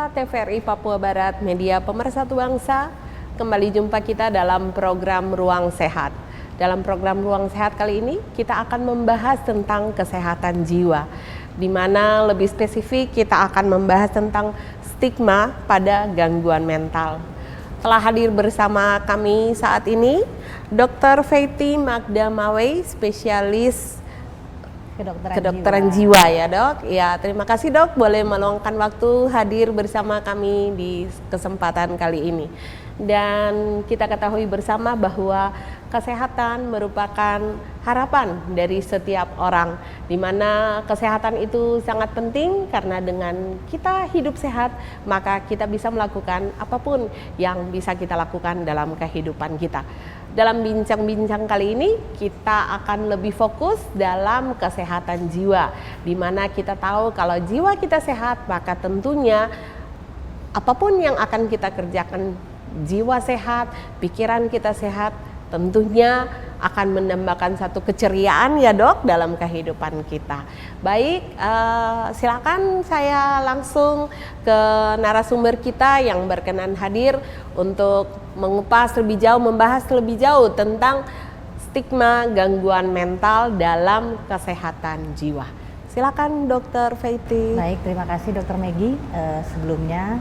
Pemirsa TVRI Papua Barat, media pemersatu bangsa, kembali jumpa kita dalam program Ruang Sehat. Dalam program Ruang Sehat kali ini, kita akan membahas tentang kesehatan jiwa, di mana lebih spesifik kita akan membahas tentang stigma pada gangguan mental. Telah hadir bersama kami saat ini Dr. Feiti Magda Mawei, spesialis kedokteran jiwa ya dok. Ya, terima kasih dok boleh meluangkan waktu hadir bersama kami di kesempatan kali ini. Dan kita ketahui bersama bahwa kesehatan merupakan harapan dari setiap orang, di mana kesehatan itu sangat penting karena dengan kita hidup sehat maka kita bisa melakukan apapun yang bisa kita lakukan dalam kehidupan kita. Dalam bincang-bincang kali ini kita akan lebih fokus dalam kesehatan jiwa, di mana kita tahu kalau jiwa kita sehat maka tentunya apapun yang akan kita kerjakan, jiwa sehat, pikiran kita sehat, tentunya akan menambahkan satu keceriaan ya dok dalam kehidupan kita. Baik, silakan saya langsung ke narasumber kita yang berkenan hadir untuk mengupas lebih jauh, membahas lebih jauh tentang stigma gangguan mental dalam kesehatan jiwa. Silakan Dr. Feiti. Baik, terima kasih Dr. Maggie. Sebelumnya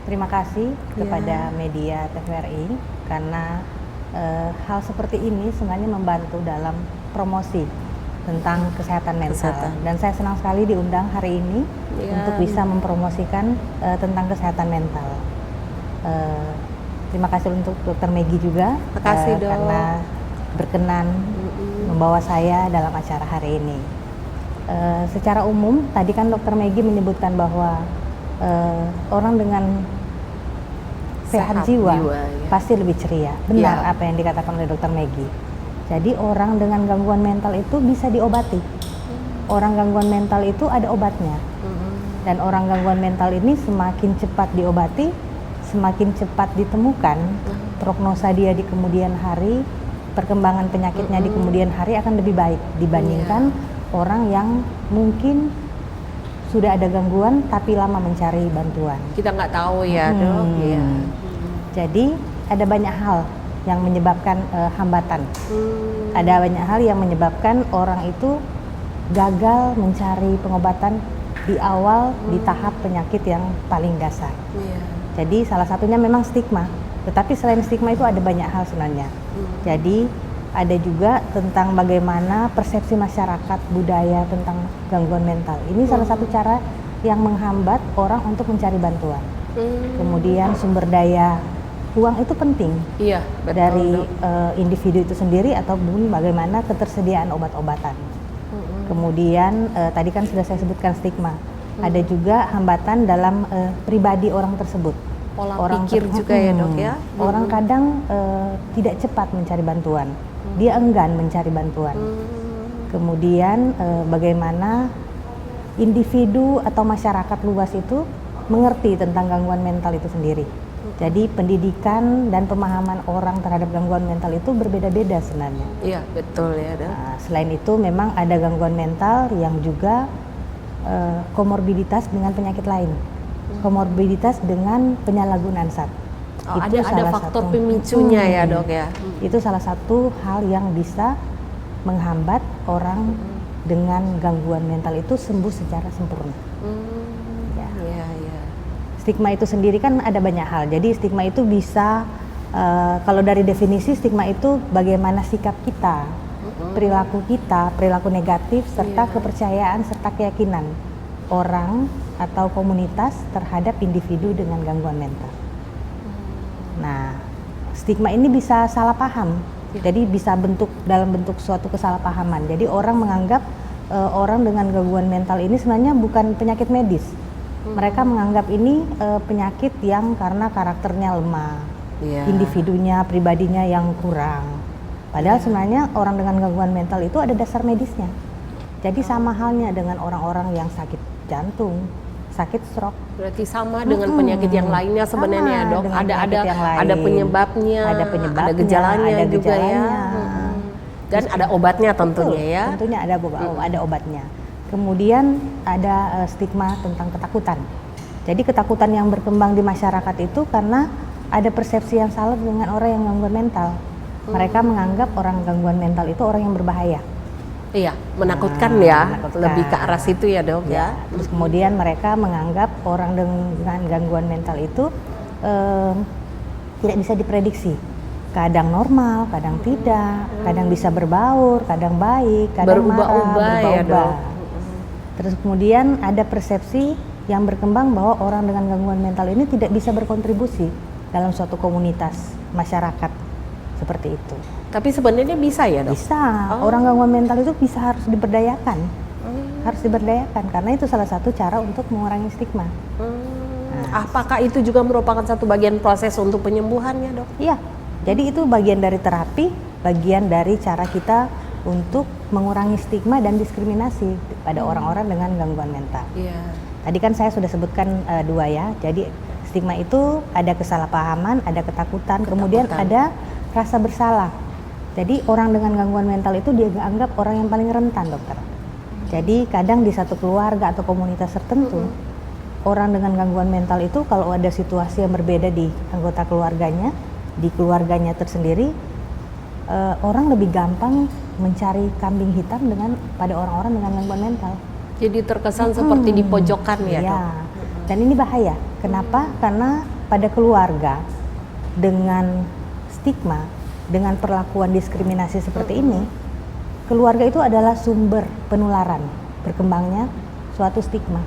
terima kasih kepada media TVRI karena hal seperti ini sebenarnya membantu dalam promosi tentang kesehatan mental. Dan saya senang sekali diundang hari ini untuk bisa mempromosikan tentang kesehatan mental. Terima kasih untuk Dr. Maggie juga karena berkenan membawa saya dalam acara hari ini. Secara umum tadi kan Dr. Maggie menyebutkan bahwa orang dengan sehat jiwa ya, pasti lebih ceria. Benar apa yang dikatakan oleh Dr. Maggie. Jadi orang dengan gangguan mental itu bisa diobati. Orang gangguan mental itu ada obatnya. Dan orang gangguan mental ini semakin cepat diobati, semakin cepat ditemukan, prognosa dia di kemudian hari, perkembangan penyakitnya di kemudian hari akan lebih baik dibandingkan orang yang mungkin sudah ada gangguan tapi lama mencari bantuan. Kita nggak tahu ya dok. Jadi ada banyak hal yang menyebabkan hambatan. Ada banyak hal yang menyebabkan orang itu gagal mencari pengobatan di awal di tahap penyakit yang paling dasar. Jadi salah satunya memang stigma. Tetapi selain stigma itu ada banyak hal sebenarnya. Jadi ada juga tentang bagaimana persepsi masyarakat budaya tentang gangguan mental. Ini salah satu cara yang menghambat orang untuk mencari bantuan. Kemudian sumber daya uang itu penting dari individu itu sendiri ataupun bagaimana ketersediaan obat-obatan. Kemudian tadi kan sudah saya sebutkan stigma. Ada juga hambatan dalam pribadi orang tersebut. Pola pikir juga ya dok ya. Orang kadang tidak cepat mencari bantuan. Dia enggan mencari bantuan. Kemudian bagaimana individu atau masyarakat luas itu mengerti tentang gangguan mental itu sendiri. Jadi pendidikan dan pemahaman orang terhadap gangguan mental itu berbeda-beda sebenarnya. Iya betul ya dok. Nah, selain itu memang ada gangguan mental yang juga komorbiditas dengan penyakit lain. Komorbiditas dengan penyalahgunaan zat. Itu ada faktor pemicunya ya dok ya. Itu salah satu hal yang bisa menghambat orang dengan gangguan mental itu sembuh secara sempurna. Stigma itu sendiri kan ada banyak hal. Jadi stigma itu bisa kalau dari definisi stigma itu bagaimana sikap kita, perilaku negatif serta kepercayaan serta keyakinan orang atau komunitas terhadap individu dengan gangguan mental. Nah, stigma ini bisa salah paham. Jadi bisa dalam bentuk suatu kesalahpahaman. Jadi orang menganggap orang dengan gangguan mental ini sebenarnya bukan penyakit medis. Mereka menganggap ini penyakit yang karena karakternya lemah, individunya, pribadinya yang kurang. Padahal sebenarnya orang dengan gangguan mental itu ada dasar medisnya. Jadi sama halnya dengan orang-orang yang sakit jantung, sakit stroke. Berarti sama dengan penyakit yang lainnya sebenarnya dok. Ada penyebabnya, ada gejalanya juga ya. Dan ada obatnya tentunya ya. Tentunya ada obatnya. Kemudian ada stigma tentang ketakutan. Jadi ketakutan yang berkembang di masyarakat itu karena ada persepsi yang salah dengan orang yang gangguan mental. Mereka menganggap orang gangguan mental itu orang yang berbahaya. Iya, menakutkan ya, menakutkan. lebih ke arah situ ya dok ya. Terus kemudian mereka menganggap orang dengan gangguan mental itu tidak bisa diprediksi. Kadang normal, kadang tidak, kadang bisa berbaur, kadang baik, kadang Berubah-ubah marah, ya, Dok. Terus kemudian ada persepsi yang berkembang bahwa orang dengan gangguan mental ini tidak bisa berkontribusi dalam suatu komunitas masyarakat seperti itu. Tapi sebenarnya bisa ya dok? Bisa, orang gangguan mental itu bisa harus diberdayakan, harus diberdayakan karena itu salah satu cara untuk mengurangi stigma. Apakah itu juga merupakan satu bagian proses untuk penyembuhannya dok? Iya, jadi itu bagian dari terapi, bagian dari cara kita untuk mengurangi stigma dan diskriminasi pada orang-orang dengan gangguan mental. Iya. Tadi kan saya sudah sebutkan dua ya, jadi stigma itu ada kesalahpahaman, ada ketakutan, kemudian ada rasa bersalah. Jadi orang dengan gangguan mental itu dia dianggap orang yang paling rentan dokter. Jadi kadang di satu keluarga atau komunitas tertentu, orang dengan gangguan mental itu kalau ada situasi yang berbeda di anggota keluarganya, di keluarganya tersendiri, orang lebih gampang mencari kambing hitam pada orang-orang dengan gangguan mental. Jadi terkesan seperti di pojokan ya dok? Dan ini bahaya. Kenapa? Karena pada keluarga dengan stigma, dengan perlakuan diskriminasi seperti ini, keluarga itu adalah sumber penularan berkembangnya suatu stigma.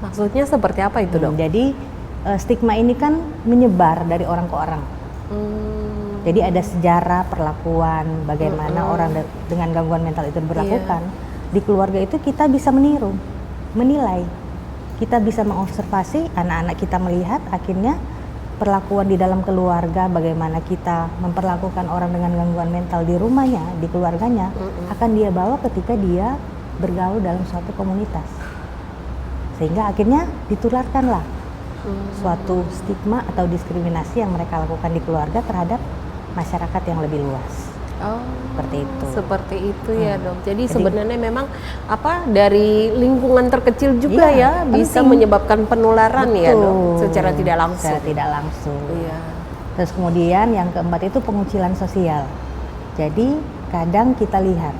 Maksudnya seperti apa itu dok? Jadi stigma ini kan menyebar dari orang ke orang. Jadi ada sejarah perlakuan bagaimana orang dengan gangguan mental itu diberlakukan. Di keluarga itu kita bisa meniru, menilai. Kita bisa mengobservasi, anak-anak kita melihat akhirnya perlakuan di dalam keluarga, bagaimana kita memperlakukan orang dengan gangguan mental di rumahnya, di keluarganya, akan dia bawa ketika dia bergaul dalam suatu komunitas. Sehingga akhirnya ditularkanlah suatu stigma atau diskriminasi yang mereka lakukan di keluarga terhadap masyarakat yang lebih luas. Seperti itu. Seperti itu ya dok. Jadi sebenarnya memang dari lingkungan terkecil juga ya bisa menyebabkan penularan. Betul. Ya dok, secara tidak langsung. Secara tidak langsung. Iya. Terus kemudian yang keempat itu pengucilan sosial. Jadi kadang kita lihat,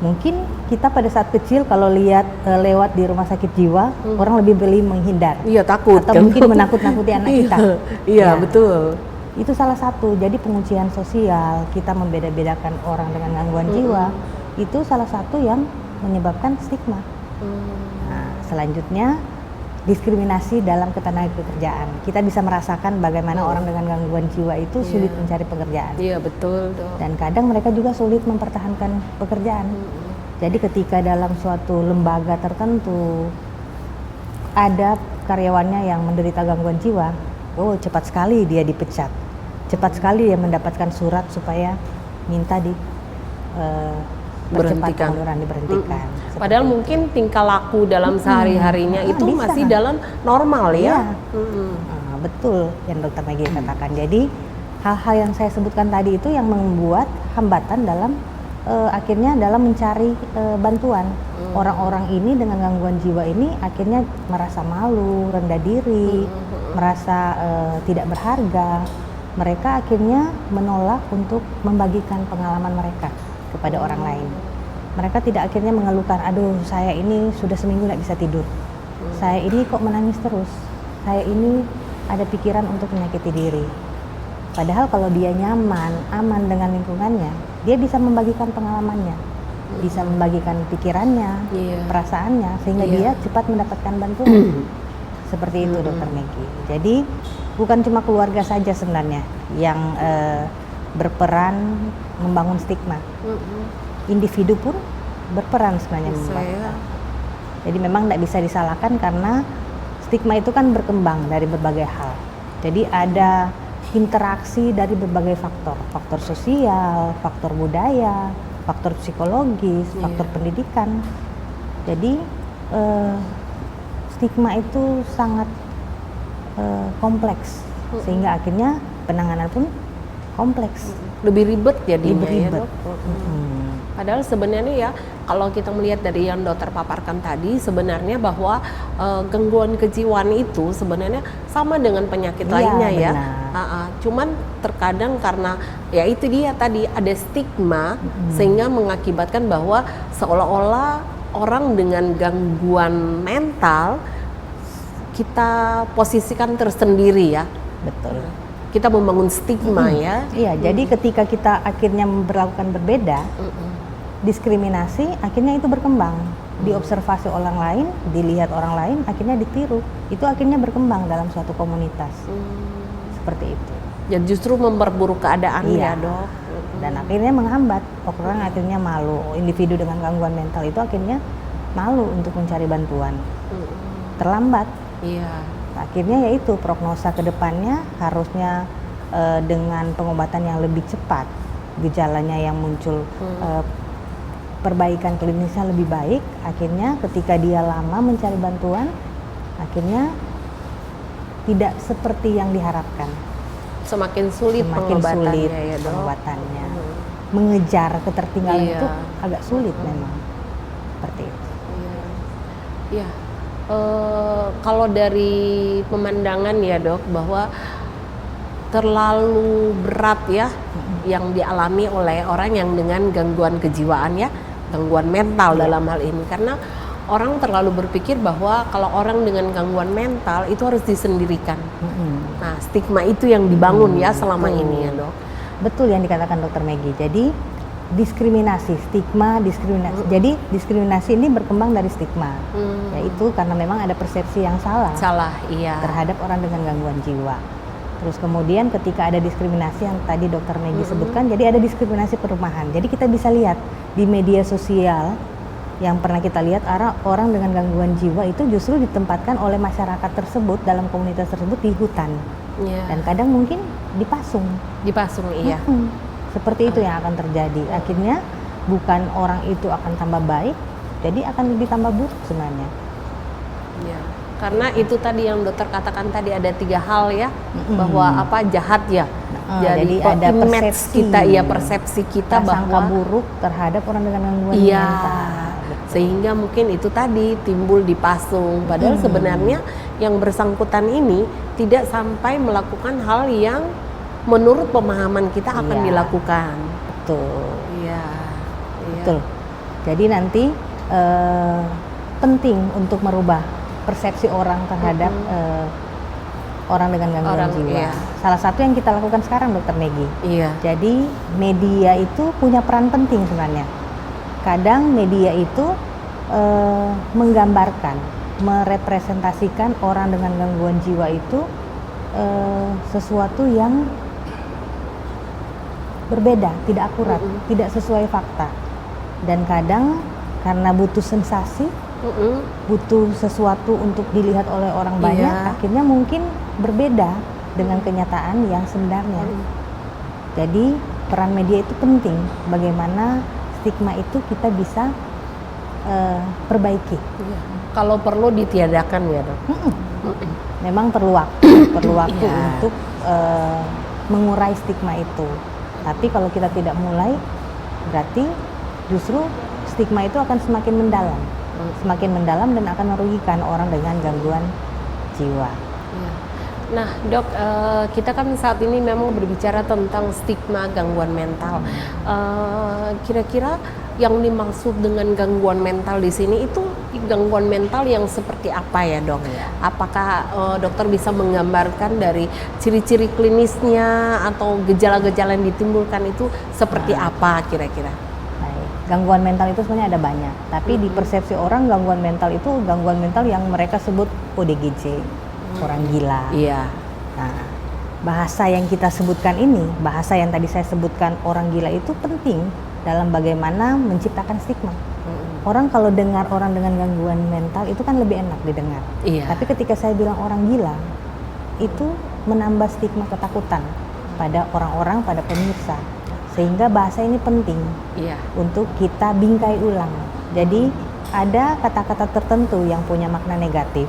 mungkin kita pada saat kecil kalau lihat lewat di rumah sakit jiwa, orang lebih beli menghindar. Iya, takut. Atau mungkin menakut-nakuti anak kita. Iya, betul. Itu salah satu. Jadi penguncian sosial, kita membeda-bedakan orang dengan gangguan jiwa, itu salah satu yang menyebabkan stigma. Nah, selanjutnya diskriminasi dalam ketenagakerjaan. Kita bisa merasakan bagaimana orang dengan gangguan jiwa itu sulit mencari pekerjaan. Iya, betul dok. Dan kadang mereka juga sulit mempertahankan pekerjaan. Jadi ketika dalam suatu lembaga tertentu ada karyawannya yang menderita gangguan jiwa, cepat sekali dia dipecat, cepat sekali dia mendapatkan surat supaya minta percepat pengunduran, diberhentikan. Padahal mungkin tingkah laku dalam sehari-harinya itu bisa. masih dalam normal ya. Betul yang Dokter Maggie katakan. Jadi hal-hal yang saya sebutkan tadi itu yang membuat hambatan dalam akhirnya dalam mencari bantuan. Orang-orang ini dengan gangguan jiwa ini akhirnya merasa malu, rendah diri, merasa tidak berharga. Mereka akhirnya menolak untuk membagikan pengalaman mereka kepada orang lain. Mereka tidak akhirnya mengeluhkan, aduh saya ini sudah seminggu tidak bisa tidur, saya ini kok menangis terus, saya ini ada pikiran untuk menyakiti diri. Padahal kalau dia nyaman, aman dengan lingkungannya, dia bisa membagikan pengalamannya, bisa membagikan pikirannya, perasaannya, sehingga dia cepat mendapatkan bantuan. Seperti itu Dokter Maggie. Jadi bukan cuma keluarga saja sebenarnya yang berperan membangun stigma. Individu pun berperan sebenarnya membangun. Jadi memang tidak bisa disalahkan karena stigma itu kan berkembang dari berbagai hal. Jadi ada interaksi dari berbagai faktor, faktor sosial, faktor budaya, faktor psikologis, faktor pendidikan. Jadi stigma itu sangat kompleks, sehingga akhirnya penanganan pun kompleks. Lebih ribet jadinya ya dok. Padahal sebenarnya ya kalau kita melihat dari yang dokter paparkan tadi, sebenarnya bahwa gangguan kejiwaan itu sebenarnya sama dengan penyakit lainnya ya. Cuman terkadang karena ya itu dia tadi ada stigma sehingga mengakibatkan bahwa seolah-olah orang dengan gangguan mental kita posisikan tersendiri ya. Betul. Kita membangun stigma ya. Iya, jadi ketika kita akhirnya berlakukan berbeda, diskriminasi akhirnya itu berkembang, diobservasi orang lain, dilihat orang lain, akhirnya ditiru. Itu akhirnya berkembang dalam suatu komunitas. Seperti itu. Ya justru memperburuk keadaan Iya. ya, Dok. Dan akhirnya menghambat, orang akhirnya malu. Individu dengan gangguan mental itu akhirnya malu untuk mencari bantuan. Terlambat. Iya. Akhirnya yaitu prognosa ke depannya harusnya dengan pengobatan yang lebih cepat, gejalanya yang muncul, perbaikan klinisnya lebih baik. Akhirnya ketika dia lama mencari bantuan, akhirnya tidak seperti yang diharapkan. Semakin sulit pengobatannya ya, Dok. Pengobatannya. Mengejar ketertinggalan Iya. itu agak sulit memang. Seperti itu. Iya. Kalau dari pemandangan ya, Dok, bahwa terlalu berat ya yang dialami oleh orang yang dengan gangguan kejiwaan ya, gangguan mental dalam hal ini, karena orang terlalu berpikir bahwa kalau orang dengan gangguan mental itu harus disendirikan. Nah, stigma itu yang dibangun ya selama ini ya, Dok. Betul yang dikatakan Dokter Maggie. Jadi diskriminasi, stigma, diskriminasi. Jadi diskriminasi ini berkembang dari stigma, yaitu karena memang ada persepsi yang salah Iya. terhadap orang dengan gangguan jiwa. Terus kemudian ketika ada diskriminasi yang tadi Dokter Maggie sebutkan, jadi ada diskriminasi perumahan. Jadi kita bisa lihat di media sosial yang pernah kita lihat orang dengan gangguan jiwa itu justru ditempatkan oleh masyarakat tersebut dalam komunitas tersebut di hutan. Dan kadang mungkin dipasung. Iya. Seperti itu yang akan terjadi. Akhirnya bukan orang itu akan tambah baik, jadi akan lebih tambah buruk sebenarnya. Ya, karena itu tadi yang dokter katakan tadi ada 3 hal ya, bahwa apa jahat ya. Jadi ada persepsi kita ya, persepsi kita prasangka bahwa buruk terhadap orang dengan gangguan iya, mental. sehingga mungkin itu tadi timbul dipasung. Padahal sebenarnya yang bersangkutan ini tidak sampai melakukan hal yang menurut pemahaman kita akan dilakukan. Betul. Iya. Betul. Jadi nanti penting untuk merubah persepsi orang terhadap orang dengan gangguan jiwa. Iya. Salah satu yang kita lakukan sekarang, Dokter Maggie. Iya. Jadi media itu punya peran penting sebenarnya. Kadang media itu menggambarkan, merepresentasikan orang dengan gangguan jiwa itu sesuatu yang berbeda, tidak akurat, tidak sesuai fakta. Dan kadang karena butuh sensasi, butuh sesuatu untuk dilihat oleh orang banyak, akhirnya mungkin berbeda dengan kenyataan yang sebenarnya. Jadi peran media itu penting, bagaimana stigma itu kita bisa perbaiki. Kalau perlu ditiadakan ya, Dok. Memang perlu waktu, untuk mengurai stigma itu. Tapi kalau kita tidak mulai, berarti justru stigma itu akan semakin mendalam dan akan merugikan orang dengan gangguan jiwa. Nah, Dok, kita kan saat ini memang berbicara tentang stigma gangguan mental. Kira-kira yang dimaksud dengan gangguan mental di sini itu gangguan mental yang seperti apa ya, Dok? Apakah dokter bisa menggambarkan dari ciri-ciri klinisnya atau gejala-gejala yang ditimbulkan itu seperti apa kira-kira? Baik. Gangguan mental itu sebenarnya ada banyak, tapi di persepsi orang gangguan mental itu gangguan mental yang mereka sebut ODGJ, orang gila. Iya. Nah, bahasa yang kita sebutkan ini, bahasa yang tadi saya sebutkan orang gila itu penting dalam bagaimana menciptakan stigma. Orang kalau dengar orang dengan gangguan mental itu kan lebih enak didengar. Iya. Tapi ketika saya bilang orang gila, itu menambah stigma ketakutan pada orang-orang, pada pemirsa. Sehingga bahasa ini penting untuk kita bingkai ulang. Jadi ada kata-kata tertentu yang punya makna negatif,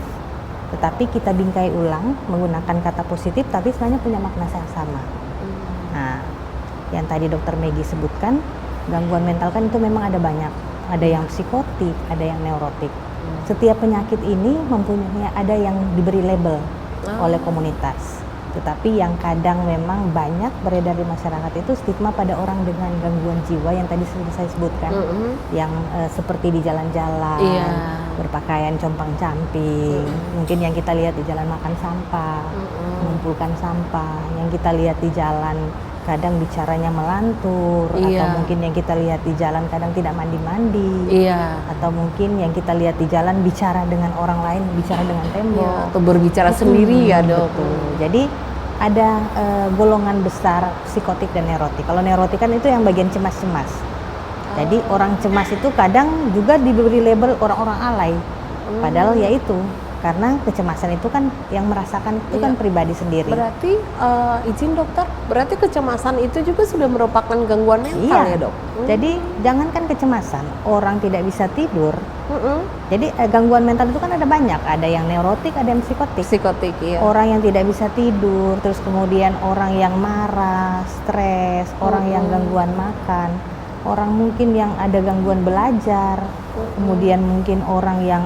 tetapi kita bingkai ulang menggunakan kata positif, tapi sebenarnya punya makna yang sama. Nah, yang tadi Dokter Maggie sebutkan, gangguan mental kan itu memang ada banyak. ada yang psikotik, ada yang neurotik. Setiap penyakit ini mempunyai ada yang diberi label oleh komunitas. Tetapi yang kadang memang banyak beredar di masyarakat itu stigma pada orang dengan gangguan jiwa yang tadi sudah saya sebutkan, yang seperti di jalan-jalan, berpakaian compang-camping, mungkin yang kita lihat di jalan makan sampah, mengumpulkan sampah, yang kita lihat di jalan kadang bicaranya melantur, atau mungkin yang kita lihat di jalan kadang tidak mandi-mandi, atau mungkin yang kita lihat di jalan bicara dengan orang lain, bicara dengan tembok, atau berbicara sendiri ya dok. Betul. Jadi ada golongan besar psikotik dan neurotik. Kalau neurotik kan itu yang bagian cemas-cemas. Jadi orang cemas itu kadang juga diberi label orang-orang alay. Padahal ya itu, karena kecemasan itu kan yang merasakan itu kan pribadi sendiri. Berarti izin dokter, berarti kecemasan itu juga sudah merupakan gangguan mental ya dok? Jadi jangankan kecemasan, orang tidak bisa tidur. Jadi gangguan mental itu kan ada banyak, ada yang neurotik, ada yang psikotik. Psikotik, iya. Orang yang tidak bisa tidur, terus kemudian orang yang marah, stres, orang yang gangguan makan, orang mungkin yang ada gangguan belajar, kemudian mungkin orang yang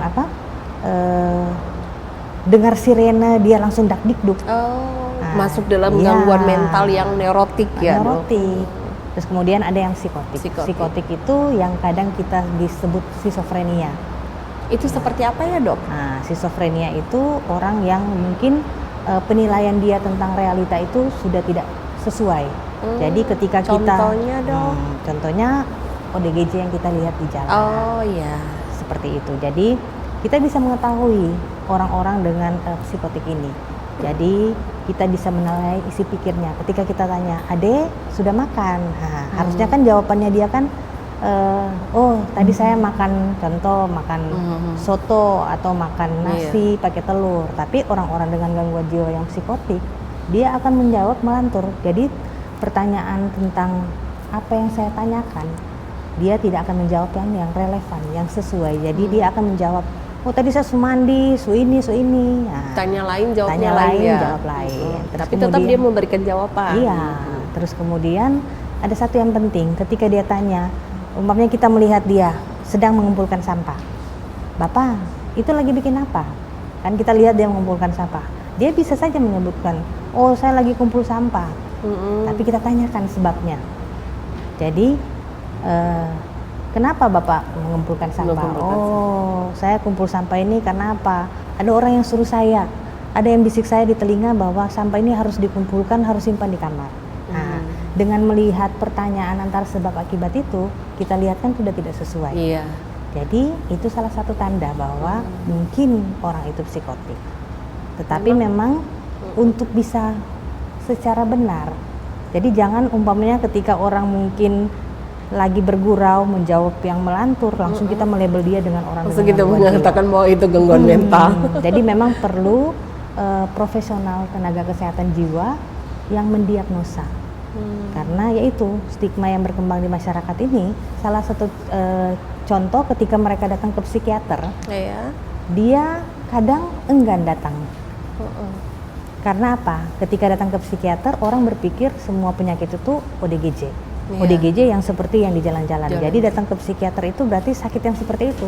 dengar sirene dia langsung dakdikduk. Masuk dalam gangguan mental yang neurotik ya dok? Neurotik. Terus kemudian ada yang psikotik. Psikotik itu yang kadang kita disebut skizofrenia. Itu seperti apa ya dok? Nah, skizofrenia itu orang yang mungkin penilaian dia tentang realita itu sudah tidak sesuai. Jadi ketika contohnya dok? Contohnya ODGJ yang kita lihat di jalan. Oh iya. Seperti itu. Jadi kita bisa mengetahui orang-orang dengan psikotik ini. Jadi kita bisa menilai isi pikirnya. Ketika kita tanya, "Ade, sudah makan?" Nah, harusnya kan jawabannya dia kan, "Oh, tadi saya makan, contoh makan soto atau makan nasi pakai telur." Tapi orang-orang dengan gangguan jiwa yang psikotik, dia akan menjawab melantur. Jadi pertanyaan tentang apa yang saya tanyakan, dia tidak akan menjawab yang relevan, yang sesuai. Jadi dia akan menjawab, "Oh tadi saya mandi, su ini." Nah, tanya lain, jawabnya lain, ya. jawab lain. Tapi tetap dia memberikan jawaban. Iya. Terus kemudian ada satu yang penting, ketika dia tanya, umpamanya kita melihat dia sedang mengumpulkan sampah. "Bapak, itu lagi bikin apa?" Kan kita lihat dia mengumpulkan sampah. Dia bisa saja menyebutkan, "Oh saya lagi kumpul sampah." Tapi kita tanyakan sebabnya. Jadi kenapa Bapak mengumpulkan sampah? Oh, saya kumpul sampah ini karena apa? Ada orang yang suruh saya, ada yang bisik saya di telinga bahwa sampah ini harus dikumpulkan, harus simpan di kamar. Nah, dengan melihat pertanyaan antara sebab akibat itu, kita lihat kan sudah tidak sesuai. Iya. Jadi itu salah satu tanda bahwa mungkin orang itu psikotik. Tetapi memang untuk bisa secara benar. Jadi jangan umpamanya ketika orang mungkin lagi bergurau menjawab yang melantur, langsung kita melabel dia dengan orang langsung dengan kita gangguan mengatakan jiwa. bahwa itu gangguan mental. Jadi memang perlu profesional tenaga kesehatan jiwa yang mendiagnosa. Karena yaitu stigma yang berkembang di masyarakat ini, salah satu contoh ketika mereka datang ke psikiater, dia kadang enggan datang. Karena apa? Ketika datang ke psikiater, orang berpikir semua penyakit itu ODGJ. ODGJ yang seperti yang di jalan-jalan. Jadi datang ke psikiater itu berarti sakit yang seperti itu.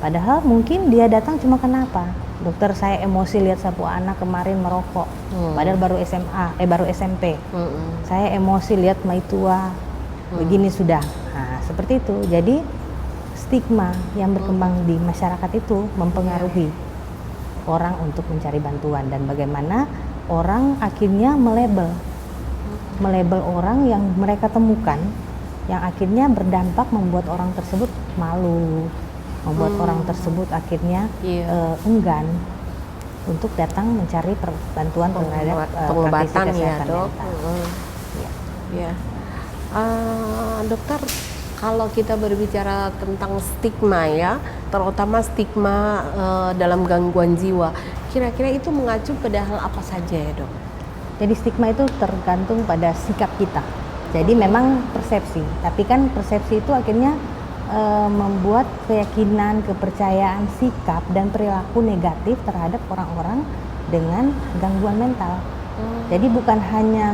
Padahal mungkin dia datang cuma kenapa? Dokter, saya emosi lihat sapu anak kemarin merokok. Padahal baru baru SMP. Saya emosi lihat maitua. Begini sudah. Nah, seperti itu. Jadi stigma yang berkembang di masyarakat itu mempengaruhi orang untuk mencari bantuan, dan bagaimana orang akhirnya melabel orang yang mereka temukan, yang akhirnya berdampak membuat orang tersebut malu, membuat orang tersebut akhirnya enggan untuk datang mencari bantuan terhadap pengobatan ya kesehatan dok. Dokter, kalau kita berbicara tentang stigma ya, terutama stigma dalam gangguan jiwa, kira-kira itu mengacu pada hal apa saja ya dok? Jadi stigma itu tergantung pada sikap kita. Jadi memang persepsi, tapi kan persepsi itu akhirnya membuat keyakinan, kepercayaan, sikap dan perilaku negatif terhadap orang-orang dengan gangguan mental. Jadi bukan hanya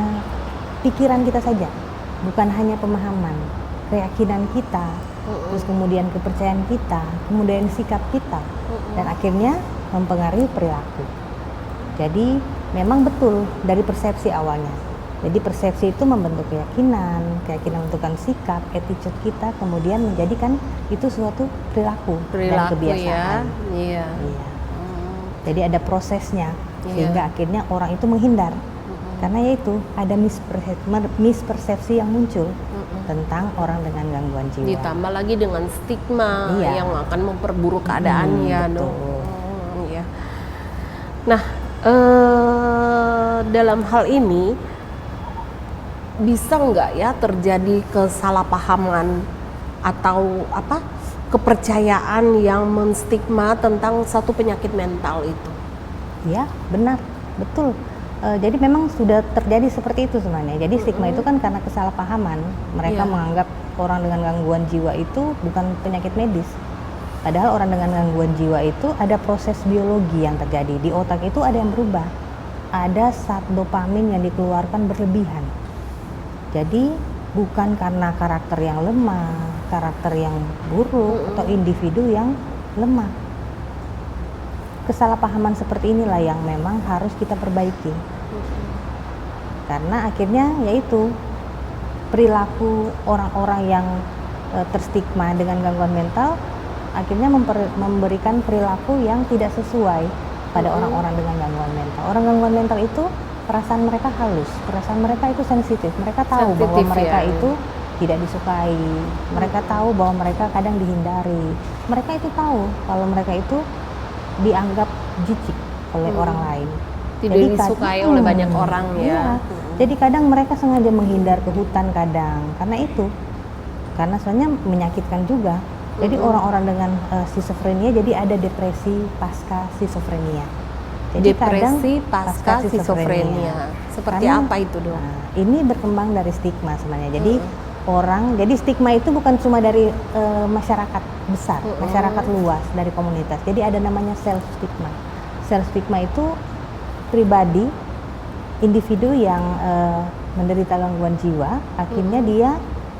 pikiran kita saja, bukan hanya pemahaman, keyakinan kita, terus kemudian kepercayaan kita, kemudian sikap kita, dan akhirnya mempengaruhi perilaku. Jadi memang betul dari persepsi awalnya. Jadi persepsi itu membentuk keyakinan menentukan sikap, attitude kita, kemudian menjadikan itu suatu perilaku dan kebiasaan. Ya. Iya. Iya. Jadi ada prosesnya, Iya. sehingga akhirnya orang itu menghindar. Karena yaitu ada mispersepsi yang muncul tentang orang dengan gangguan jiwa. Ditambah lagi dengan stigma Iya. yang akan memperburuk keadaannya betul. dong. Iya. Nah, dalam hal ini bisa nggak ya terjadi kesalahpahaman atau kepercayaan yang menstigma tentang satu penyakit mental itu? Ya, benar, betul. Jadi memang sudah terjadi seperti itu sebenarnya. Jadi stigma itu kan karena kesalahpahaman. Mereka menganggap orang dengan gangguan jiwa itu bukan penyakit medis. Padahal orang dengan gangguan jiwa itu ada proses biologi yang terjadi. Di otak itu ada yang berubah. Ada zat dopamin yang dikeluarkan berlebihan. Jadi bukan karena karakter yang lemah, karakter yang buruk, atau individu yang lemah. Kesalahpahaman seperti inilah yang memang harus kita perbaiki. Karena akhirnya yaitu perilaku orang-orang yang terstigma dengan gangguan mental akhirnya memberikan perilaku yang tidak sesuai pada orang-orang dengan gangguan mental. Orang gangguan mental itu perasaan mereka halus, perasaan mereka itu sensitif. Mereka tahu bahwa mereka itu tidak disukai. Mereka tahu bahwa mereka kadang dihindari. Mereka itu tahu kalau mereka itu dianggap jijik oleh orang lain. Tidak jadi disukai oleh banyak orang ya. Iya. Jadi kadang mereka sengaja menghindar ke hutan kadang karena itu. Karena soalnya menyakitkan juga. Jadi orang-orang dengan skizofrenia jadi ada depresi pasca skizofrenia. Jadi depresi pasca skizofrenia. Seperti karena, apa itu, Dok? Nah, ini berkembang dari stigma sebenarnya. Jadi jadi stigma itu bukan cuma dari masyarakat besar, masyarakat luas, dari komunitas. Jadi ada namanya self stigma. Self stigma itu pribadi, individu yang menderita gangguan jiwa, akhirnya dia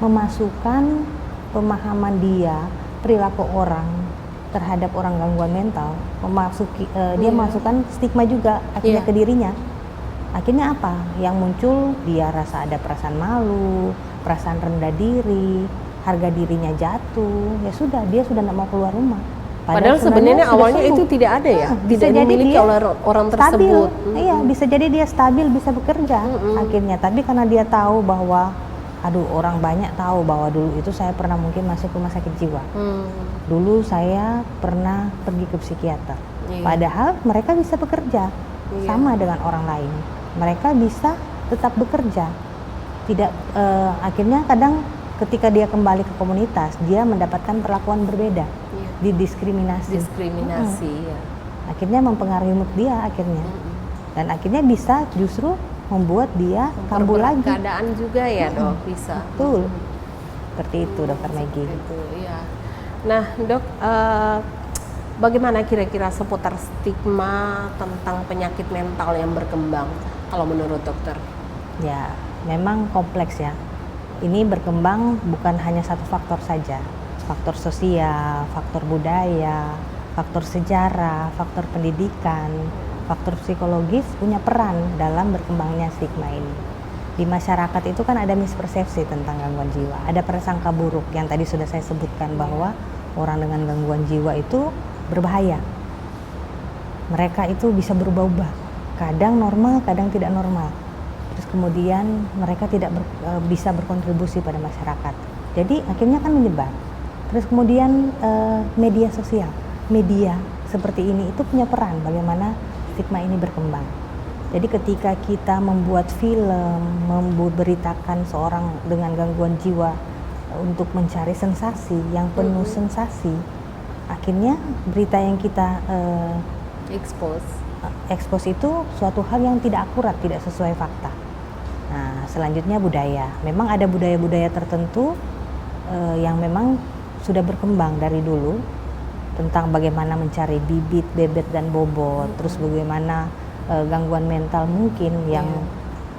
memasukkan pemahaman dia, perilaku orang terhadap orang gangguan mental, dia masukkan stigma juga akhirnya ke dirinya. Akhirnya apa? Yang muncul dia rasa ada perasaan malu, perasaan rendah diri, harga dirinya jatuh. Ya sudah, dia sudah tidak mau keluar rumah. Padahal sebenarnya awalnya itu tidak ada ya, tidak dimiliki oleh orang tersebut. Iya, bisa jadi dia stabil, bisa bekerja akhirnya. Tapi karena dia tahu bahwa orang banyak tahu bahwa dulu itu saya pernah mungkin masuk rumah sakit jiwa. Dulu saya pernah pergi ke psikiater. Padahal mereka bisa bekerja sama dengan orang lain. Mereka bisa tetap bekerja. Tidak akhirnya kadang ketika dia kembali ke komunitas, dia mendapatkan perlakuan berbeda. Didiskriminasi. Ya. Akhirnya mempengaruhi mood dia akhirnya. Dan akhirnya bisa justru membuat dia kambuh lagi. Keadaan juga ya, Dok, bisa. Betul. Seperti itu, Dokter Maggie. Itu, ya. Nah, Dok, bagaimana kira-kira seputar stigma tentang penyakit mental yang berkembang kalau menurut dokter? Ya, memang kompleks ya. Ini berkembang bukan hanya satu faktor saja. Faktor sosial, faktor budaya, faktor sejarah, faktor pendidikan, faktor psikologis punya peran dalam berkembangnya stigma ini. Di masyarakat itu kan ada mispersepsi tentang gangguan jiwa. Ada prasangka buruk yang tadi sudah saya sebutkan bahwa orang dengan gangguan jiwa itu berbahaya. Mereka itu bisa berubah-ubah. Kadang normal, kadang tidak normal. Terus kemudian mereka tidak bisa berkontribusi pada masyarakat. Jadi akhirnya kan menyebar. Terus kemudian media sosial, media seperti ini itu punya peran bagaimana stigma ini berkembang. Jadi ketika kita membuat film, memberitakan seorang dengan gangguan jiwa untuk mencari sensasi yang penuh sensasi, akhirnya berita yang kita expose itu suatu hal yang tidak akurat, tidak sesuai fakta. Nah, selanjutnya budaya. Memang ada budaya-budaya tertentu yang memang sudah berkembang dari dulu tentang bagaimana mencari bibit, bebet, dan bobot. Terus bagaimana gangguan mental mungkin yang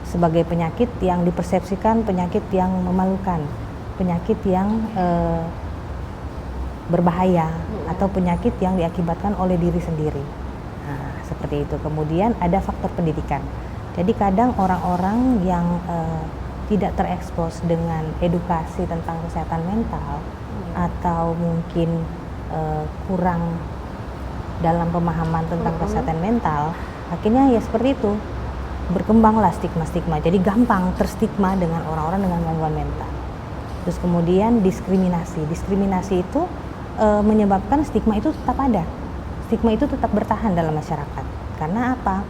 sebagai penyakit yang dipersepsikan penyakit yang memalukan, penyakit yang berbahaya atau penyakit yang diakibatkan oleh diri sendiri. Nah, seperti itu. Kemudian ada faktor pendidikan. Jadi kadang orang-orang yang tidak terekspos dengan edukasi tentang kesehatan mental atau mungkin kurang dalam pemahaman tentang kesehatan mental, akhirnya ya seperti itu, berkembanglah stigma-stigma. Jadi gampang terstigma dengan orang-orang dengan gangguan mental. Terus kemudian diskriminasi itu menyebabkan stigma itu tetap ada, stigma itu tetap bertahan dalam masyarakat. Karena apa?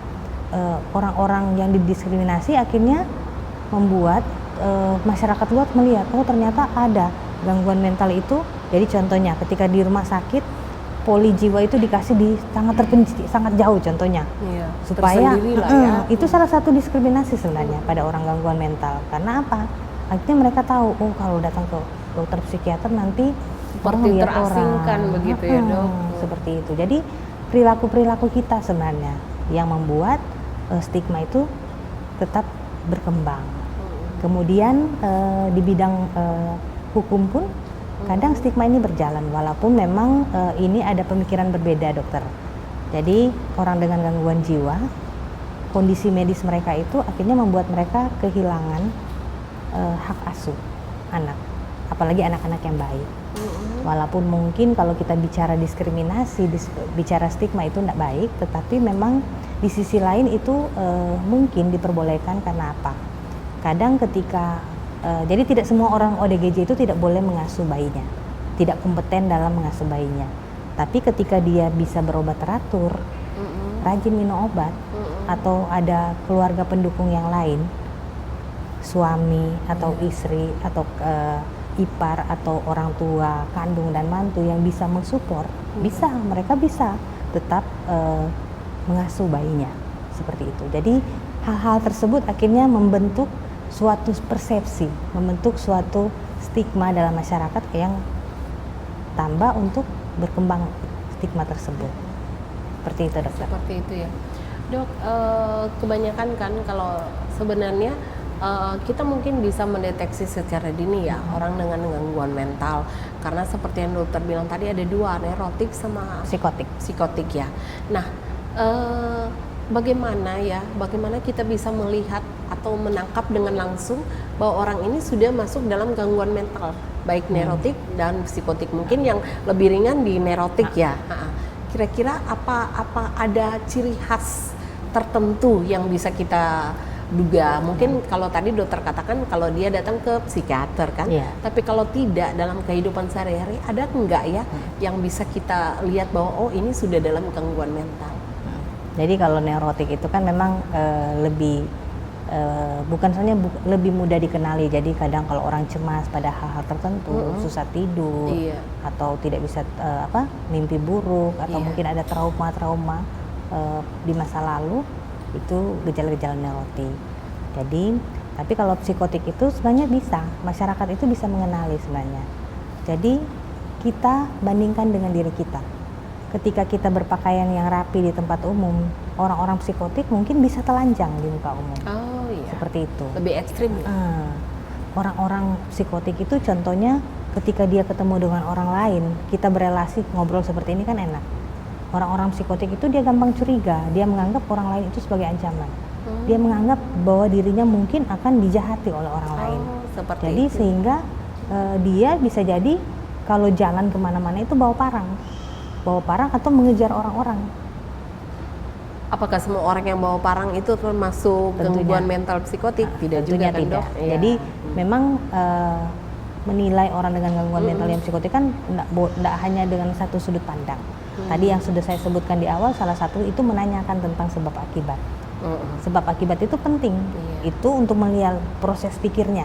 Orang-orang yang didiskriminasi akhirnya membuat masyarakat luas melihat, oh ternyata ada gangguan mental itu. Jadi contohnya ketika di rumah sakit, poli jiwa itu dikasih di sangat terpencil, sangat jauh contohnya, supaya itu salah satu diskriminasi sebenarnya pada orang gangguan mental. Karena apa? Akhirnya mereka tahu, oh kalau datang ke dokter psikiater nanti seperti terasingkan begitu ya dok. Seperti itu. Jadi perilaku kita sebenarnya yang membuat stigma itu tetap berkembang. Kemudian di bidang hukum pun kadang stigma ini berjalan, walaupun memang ini ada pemikiran berbeda dokter. Jadi orang dengan gangguan jiwa, kondisi medis mereka itu akhirnya membuat mereka kehilangan hak asuh anak, apalagi anak-anak yang baik. Walaupun mungkin kalau kita bicara diskriminasi, bicara stigma itu tidak baik, tetapi memang di sisi lain itu mungkin diperbolehkan. Karena apa? Kadang ketika jadi tidak semua orang ODGJ itu tidak boleh mengasuh bayinya, tidak kompeten dalam mengasuh bayinya. Tapi ketika dia bisa berobat teratur, rajin minum obat, atau ada keluarga pendukung yang lain, suami atau istri atau ipar atau orang tua kandung dan mantu yang bisa mensupport, mereka bisa tetap mengasuh bayinya seperti itu. Jadi hal-hal tersebut akhirnya membentuk suatu persepsi, membentuk suatu stigma dalam masyarakat yang tambah untuk berkembang stigma tersebut. Seperti itu dokter. Seperti itu ya dok. Kebanyakan kan kalau sebenarnya kita mungkin bisa mendeteksi secara dini ya orang dengan gangguan mental, karena seperti yang dokter bilang tadi ada dua, neurotik sama psikotik ya. Nah bagaimana kita bisa melihat atau menangkap dengan langsung bahwa orang ini sudah masuk dalam gangguan mental, baik neurotik dan psikotik. Mungkin yang lebih ringan di neurotik ya. Kira-kira apa ada ciri khas tertentu yang bisa kita duga? Mungkin kalau tadi dokter katakan kalau dia datang ke psikiater kan, tapi kalau tidak dalam kehidupan sehari-hari, ada enggak ya yang bisa kita lihat bahwa oh ini sudah dalam gangguan mental? Jadi kalau neurotik itu kan memang lebih bukan saja lebih mudah dikenali. Jadi kadang kalau orang cemas pada hal-hal tertentu, susah tidur, atau tidak bisa mimpi buruk, atau mungkin ada trauma di masa lalu, itu gejala-gejala neurotik. Jadi, tapi kalau psikotik itu sebenarnya bisa, masyarakat itu bisa mengenali sebenarnya. Jadi kita bandingkan dengan diri kita. Ketika kita berpakaian yang rapi di tempat umum, orang-orang psikotik mungkin bisa telanjang di muka umum. Oh iya. Seperti itu. Lebih ekstrim. Orang-orang psikotik itu contohnya ketika dia ketemu dengan orang lain, kita berelasi ngobrol seperti ini kan enak. Orang-orang psikotik itu dia gampang curiga, dia menganggap orang lain itu sebagai ancaman. Dia menganggap bahwa dirinya mungkin akan dijahati oleh orang lain. Jadi itu. Sehingga dia bisa jadi kalau jalan kemana-mana itu bawa parang atau mengejar orang-orang. Apakah semua orang yang bawa parang itu termasuk gangguan mental psikotik? Tidak juga kan dok? Jadi memang menilai orang dengan gangguan mental yang psikotik kan tidak hanya dengan satu sudut pandang. Tadi yang sudah saya sebutkan di awal, salah satu itu menanyakan tentang sebab akibat. Sebab akibat itu penting, itu untuk melihat proses pikirnya.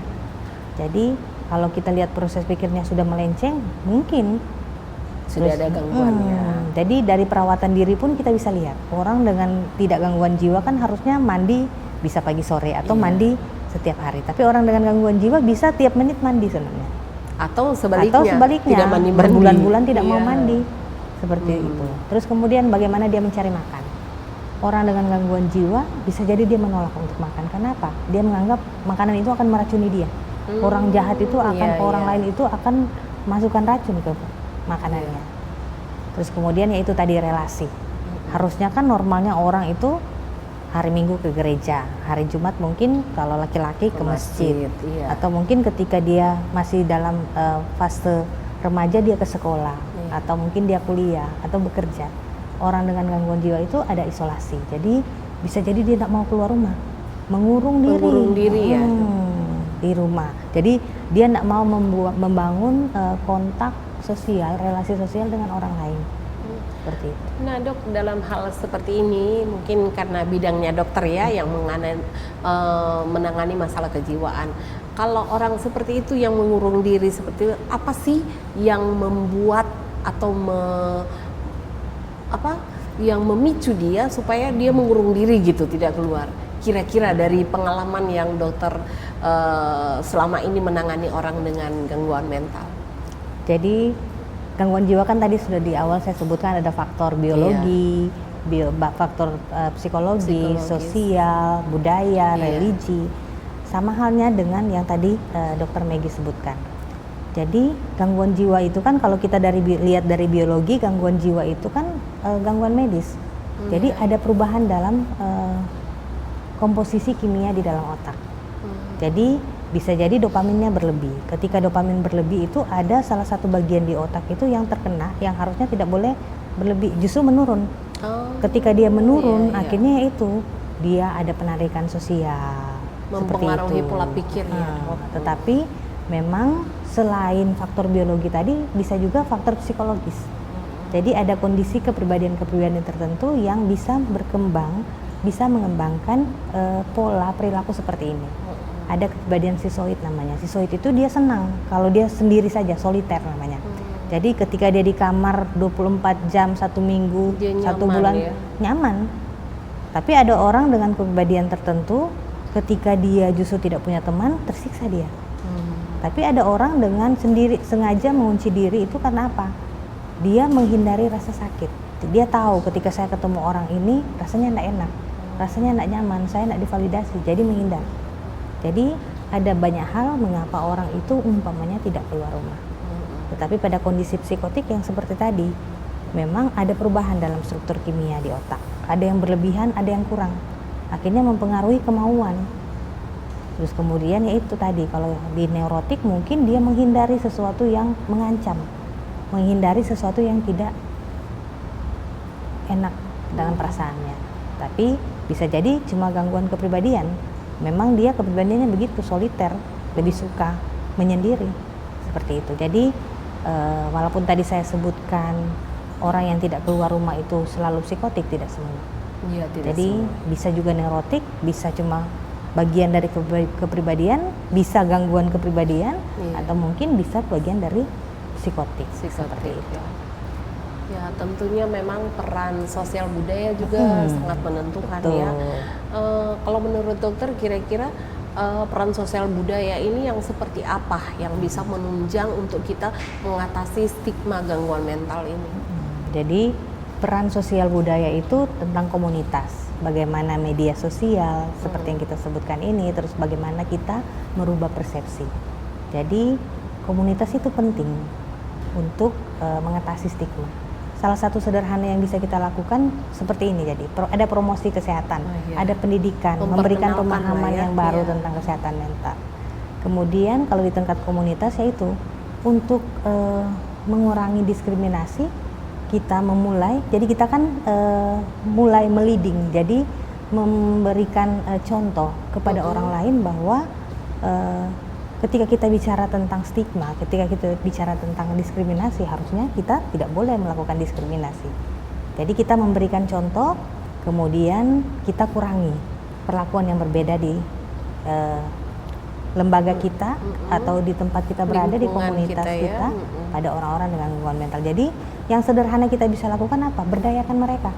Jadi kalau kita lihat proses pikirnya sudah melenceng, mungkin sudah ada gangguannya. Jadi dari perawatan diri pun kita bisa lihat orang dengan tidak gangguan jiwa kan harusnya mandi bisa pagi sore atau mandi setiap hari. Tapi orang dengan gangguan jiwa bisa tiap menit mandi sebenarnya. Atau sebaliknya tidak mandi-mandi, berbulan-bulan tidak mau mandi. Seperti itu. Terus kemudian bagaimana dia mencari makan? Orang dengan gangguan jiwa bisa jadi dia menolak untuk makan. Kenapa? Dia menganggap makanan itu akan meracuni dia. Orang jahat itu akan orang lain itu akan masukkan racun ke makanannya. Terus kemudian ya itu tadi relasi. Harusnya kan normalnya orang itu hari Minggu ke gereja, hari Jumat mungkin kalau laki-laki ke masjid, iya. atau mungkin ketika dia masih dalam fase remaja dia ke sekolah, atau mungkin dia kuliah atau bekerja. Orang dengan gangguan jiwa itu ada isolasi, jadi bisa jadi dia tidak mau keluar rumah, mengurung diri ya di rumah. Jadi dia tidak mau membangun kontak sosial, relasi sosial dengan orang lain. Seperti itu. Nah dok, dalam hal seperti ini mungkin karena bidangnya dokter ya yang menangani masalah kejiwaan. Kalau orang seperti itu yang mengurung diri seperti itu, apa sih yang membuat atau yang memicu dia supaya dia mengurung diri gitu, tidak keluar? Kira-kira dari pengalaman yang dokter selama ini menangani orang dengan gangguan mental. Jadi gangguan jiwa kan tadi sudah di awal saya sebutkan ada faktor biologi, faktor psikologi, sosial, budaya, religi. Sama halnya dengan yang tadi Dr. Maggie sebutkan. Jadi gangguan jiwa itu kan kalau kita lihat dari biologi, gangguan jiwa itu kan gangguan medis. Jadi ada perubahan dalam komposisi kimia di dalam otak. Jadi bisa jadi dopaminnya berlebih. Ketika dopamin berlebih itu ada salah satu bagian di otak itu yang terkena, yang harusnya tidak boleh berlebih, justru menurun. Ketika dia menurun, akhirnya itu dia ada penarikan sosial, mempengaruhi pola pikirnya. Tetapi memang selain faktor biologi tadi bisa juga faktor psikologis. Jadi ada kondisi kepribadian-kepribadian tertentu yang bisa berkembang, bisa mengembangkan pola perilaku seperti ini. Ada kepribadian sisoid namanya. Sisoid itu dia senang kalau dia sendiri saja, soliter namanya. Jadi ketika dia di kamar 24 jam, 1 minggu, dia 1 bulan nyaman. Tapi ada orang dengan kepribadian tertentu ketika dia justru tidak punya teman, tersiksa dia. Tapi ada orang dengan sengaja mengunci diri itu karena apa? Dia menghindari rasa sakit. Dia tahu ketika saya ketemu orang ini rasanya tidak enak, rasanya tidak nyaman, saya tidak divalidasi, jadi menghindar. Jadi ada banyak hal mengapa orang itu umpamanya tidak keluar rumah. Tetapi pada kondisi psikotik yang seperti tadi, memang ada perubahan dalam struktur kimia di otak. Ada yang berlebihan, ada yang kurang. Akhirnya mempengaruhi kemauan. Terus kemudian yaitu tadi, kalau di neurotik mungkin dia menghindari sesuatu yang mengancam, menghindari sesuatu yang tidak enak dalam perasaannya. Tapi bisa jadi cuma gangguan kepribadian. Memang dia kepribadiannya begitu soliter, lebih suka menyendiri seperti itu. Jadi walaupun tadi saya sebutkan orang yang tidak keluar rumah itu selalu psikotik, tidak semua. Ya, tidak jadi semua. Bisa juga neurotik, bisa cuma bagian dari kepribadian, bisa gangguan kepribadian, atau mungkin bisa bagian dari psikotik. Seperti itu. Ya, tentunya memang peran sosial budaya juga sangat menentukan. Betul. Ya. Kalau menurut dokter kira-kira peran sosial budaya ini yang seperti apa yang bisa menunjang untuk kita mengatasi stigma gangguan mental ini? Jadi peran sosial budaya itu tentang komunitas. Bagaimana media sosial seperti yang kita sebutkan ini, terus bagaimana kita merubah persepsi. Jadi komunitas itu penting untuk mengatasi stigma. Salah satu sederhana yang bisa kita lakukan seperti ini, jadi ada promosi kesehatan, ada pendidikan, memberikan pemahaman yang baru tentang kesehatan mental. Kemudian kalau di tingkat komunitas yaitu untuk mengurangi diskriminasi, kita memulai, jadi kita kan mulai meliding, jadi memberikan contoh kepada orang lain bahwa ketika kita bicara tentang stigma, ketika kita bicara tentang diskriminasi, harusnya kita tidak boleh melakukan diskriminasi. Jadi kita memberikan contoh, kemudian kita kurangi perlakuan yang berbeda di lembaga kita atau di tempat kita berada, di komunitas kita pada orang-orang dengan gangguan mental. Jadi yang sederhana kita bisa lakukan apa? Berdayakan mereka.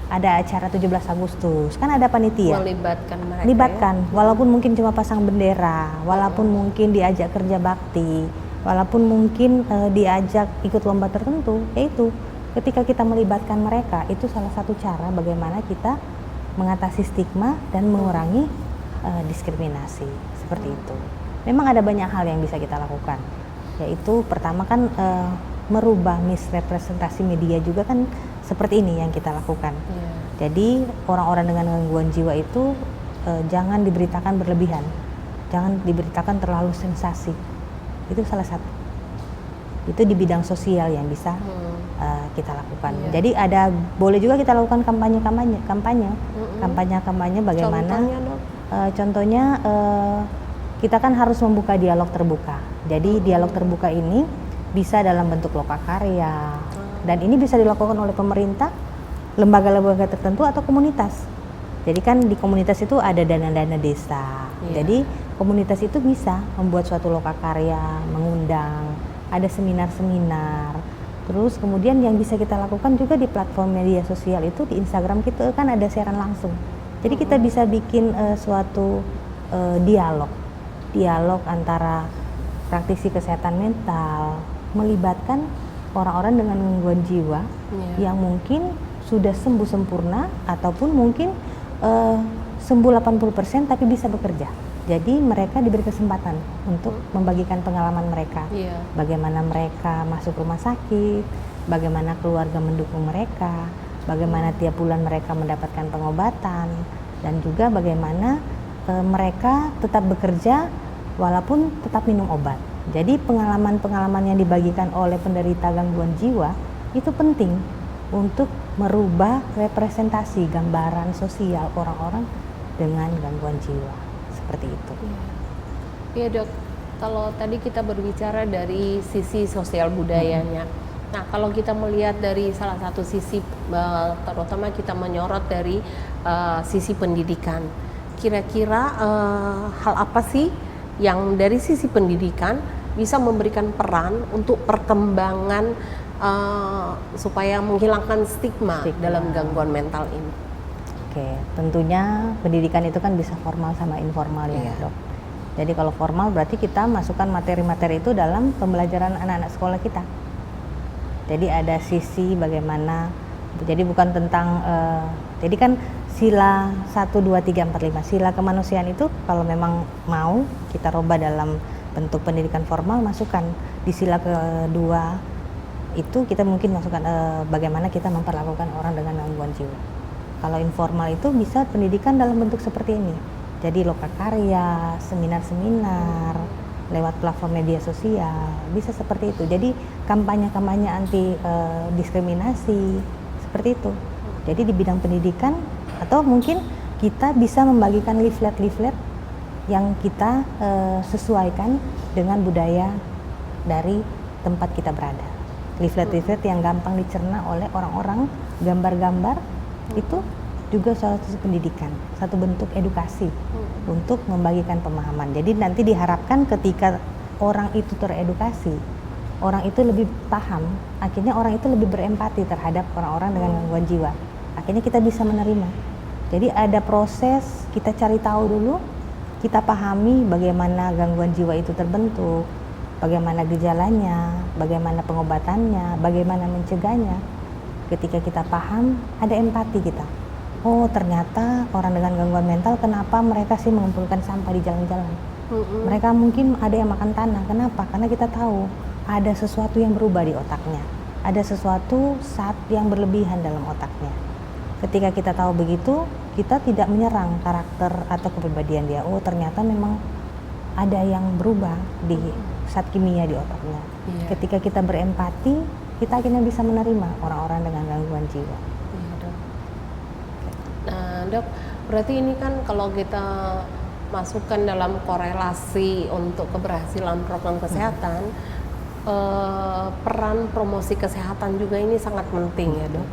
Ada acara 17 Agustus, kan ada panitia. Melibatkan mereka. Libatkan, walaupun mungkin cuma pasang bendera, walaupun mungkin diajak kerja bakti, walaupun mungkin diajak ikut lomba tertentu, yaitu ketika kita melibatkan mereka, itu salah satu cara bagaimana kita mengatasi stigma dan mengurangi diskriminasi, seperti itu. Memang ada banyak hal yang bisa kita lakukan, yaitu pertama kan merubah misrepresentasi media juga kan seperti ini yang kita lakukan. Jadi orang-orang dengan gangguan jiwa itu jangan diberitakan berlebihan, jangan diberitakan terlalu sensasi. Itu salah satu. Itu di bidang sosial yang bisa kita lakukan. Jadi boleh juga kita lakukan kampanye bagaimana? Contohnya kita kan harus membuka dialog terbuka. Jadi dialog terbuka ini bisa dalam bentuk lokakarya, dan ini bisa dilakukan oleh pemerintah, lembaga-lembaga tertentu atau komunitas. Jadi kan di komunitas itu ada dana-dana desa. Jadi komunitas itu bisa membuat suatu lokakarya, mengundang, ada seminar-seminar. Terus kemudian yang bisa kita lakukan juga di platform media sosial itu, di Instagram kita kan ada siaran langsung. Jadi kita bisa bikin suatu dialog antara praktisi kesehatan mental, melibatkan orang-orang dengan gangguan jiwa yang mungkin sudah sembuh sempurna ataupun mungkin sembuh 80% tapi bisa bekerja. Jadi mereka diberi kesempatan untuk membagikan pengalaman mereka, bagaimana mereka masuk rumah sakit, bagaimana keluarga mendukung mereka, bagaimana tiap bulan mereka mendapatkan pengobatan, dan juga bagaimana mereka tetap bekerja walaupun tetap minum obat. Jadi pengalaman-pengalaman yang dibagikan oleh penderita gangguan jiwa itu penting untuk merubah representasi gambaran sosial orang-orang dengan gangguan jiwa, seperti itu. Iya dok, kalau tadi kita berbicara dari sisi sosial budayanya, nah kalau kita melihat dari salah satu sisi, terutama kita menyorot dari sisi pendidikan, kira-kira hal apa sih yang dari sisi pendidikan bisa memberikan peran untuk perkembangan supaya menghilangkan stigma dalam gangguan mental ini? Oke, tentunya pendidikan itu kan bisa formal sama informal ya dok. Jadi kalau formal berarti kita masukkan materi-materi itu dalam pembelajaran anak-anak sekolah kita. Jadi ada sisi bagaimana, jadi bukan tentang, jadi kan sila 1, 2, 3, 4, 5, sila kemanusiaan itu kalau memang mau kita rubah dalam bentuk pendidikan formal, masukkan di sila kedua itu kita mungkin masukkan bagaimana kita memperlakukan orang dengan gangguan jiwa. Kalau informal itu bisa pendidikan dalam bentuk seperti ini. Jadi lokakarya, seminar-seminar, lewat platform media sosial, bisa seperti itu. Jadi kampanye-kampanye anti diskriminasi, seperti itu. Jadi di bidang pendidikan, atau mungkin kita bisa membagikan leaflet-leaflet yang kita sesuaikan dengan budaya dari tempat kita berada. Leaflet-leaflet yang gampang dicerna oleh orang-orang, gambar-gambar, itu juga salah satu pendidikan, satu bentuk edukasi untuk membagikan pemahaman. Jadi nanti diharapkan ketika orang itu teredukasi, orang itu lebih paham, akhirnya orang itu lebih berempati terhadap orang-orang dengan gangguan jiwa. Akhirnya kita bisa menerima. Jadi ada proses, kita cari tahu dulu, kita pahami bagaimana gangguan jiwa itu terbentuk, bagaimana gejalanya, bagaimana pengobatannya, bagaimana mencegahnya. Ketika kita paham, ada empati kita. Oh ternyata orang dengan gangguan mental, kenapa mereka sih mengumpulkan sampah di jalan-jalan? Mereka mungkin ada yang makan tanah, kenapa? Karena kita tahu ada sesuatu yang berubah di otaknya. Ada sesuatu yang berlebihan dalam otaknya. Ketika kita tahu begitu, kita tidak menyerang karakter atau kepribadian dia. Oh ternyata memang ada yang berubah di zat kimia di otaknya. Ketika kita berempati, kita akhirnya bisa menerima orang-orang dengan gangguan jiwa. Dok. Nah dok, berarti ini kan kalau kita masukkan dalam korelasi untuk keberhasilan program kesehatan, peran promosi kesehatan juga ini sangat penting ya dok.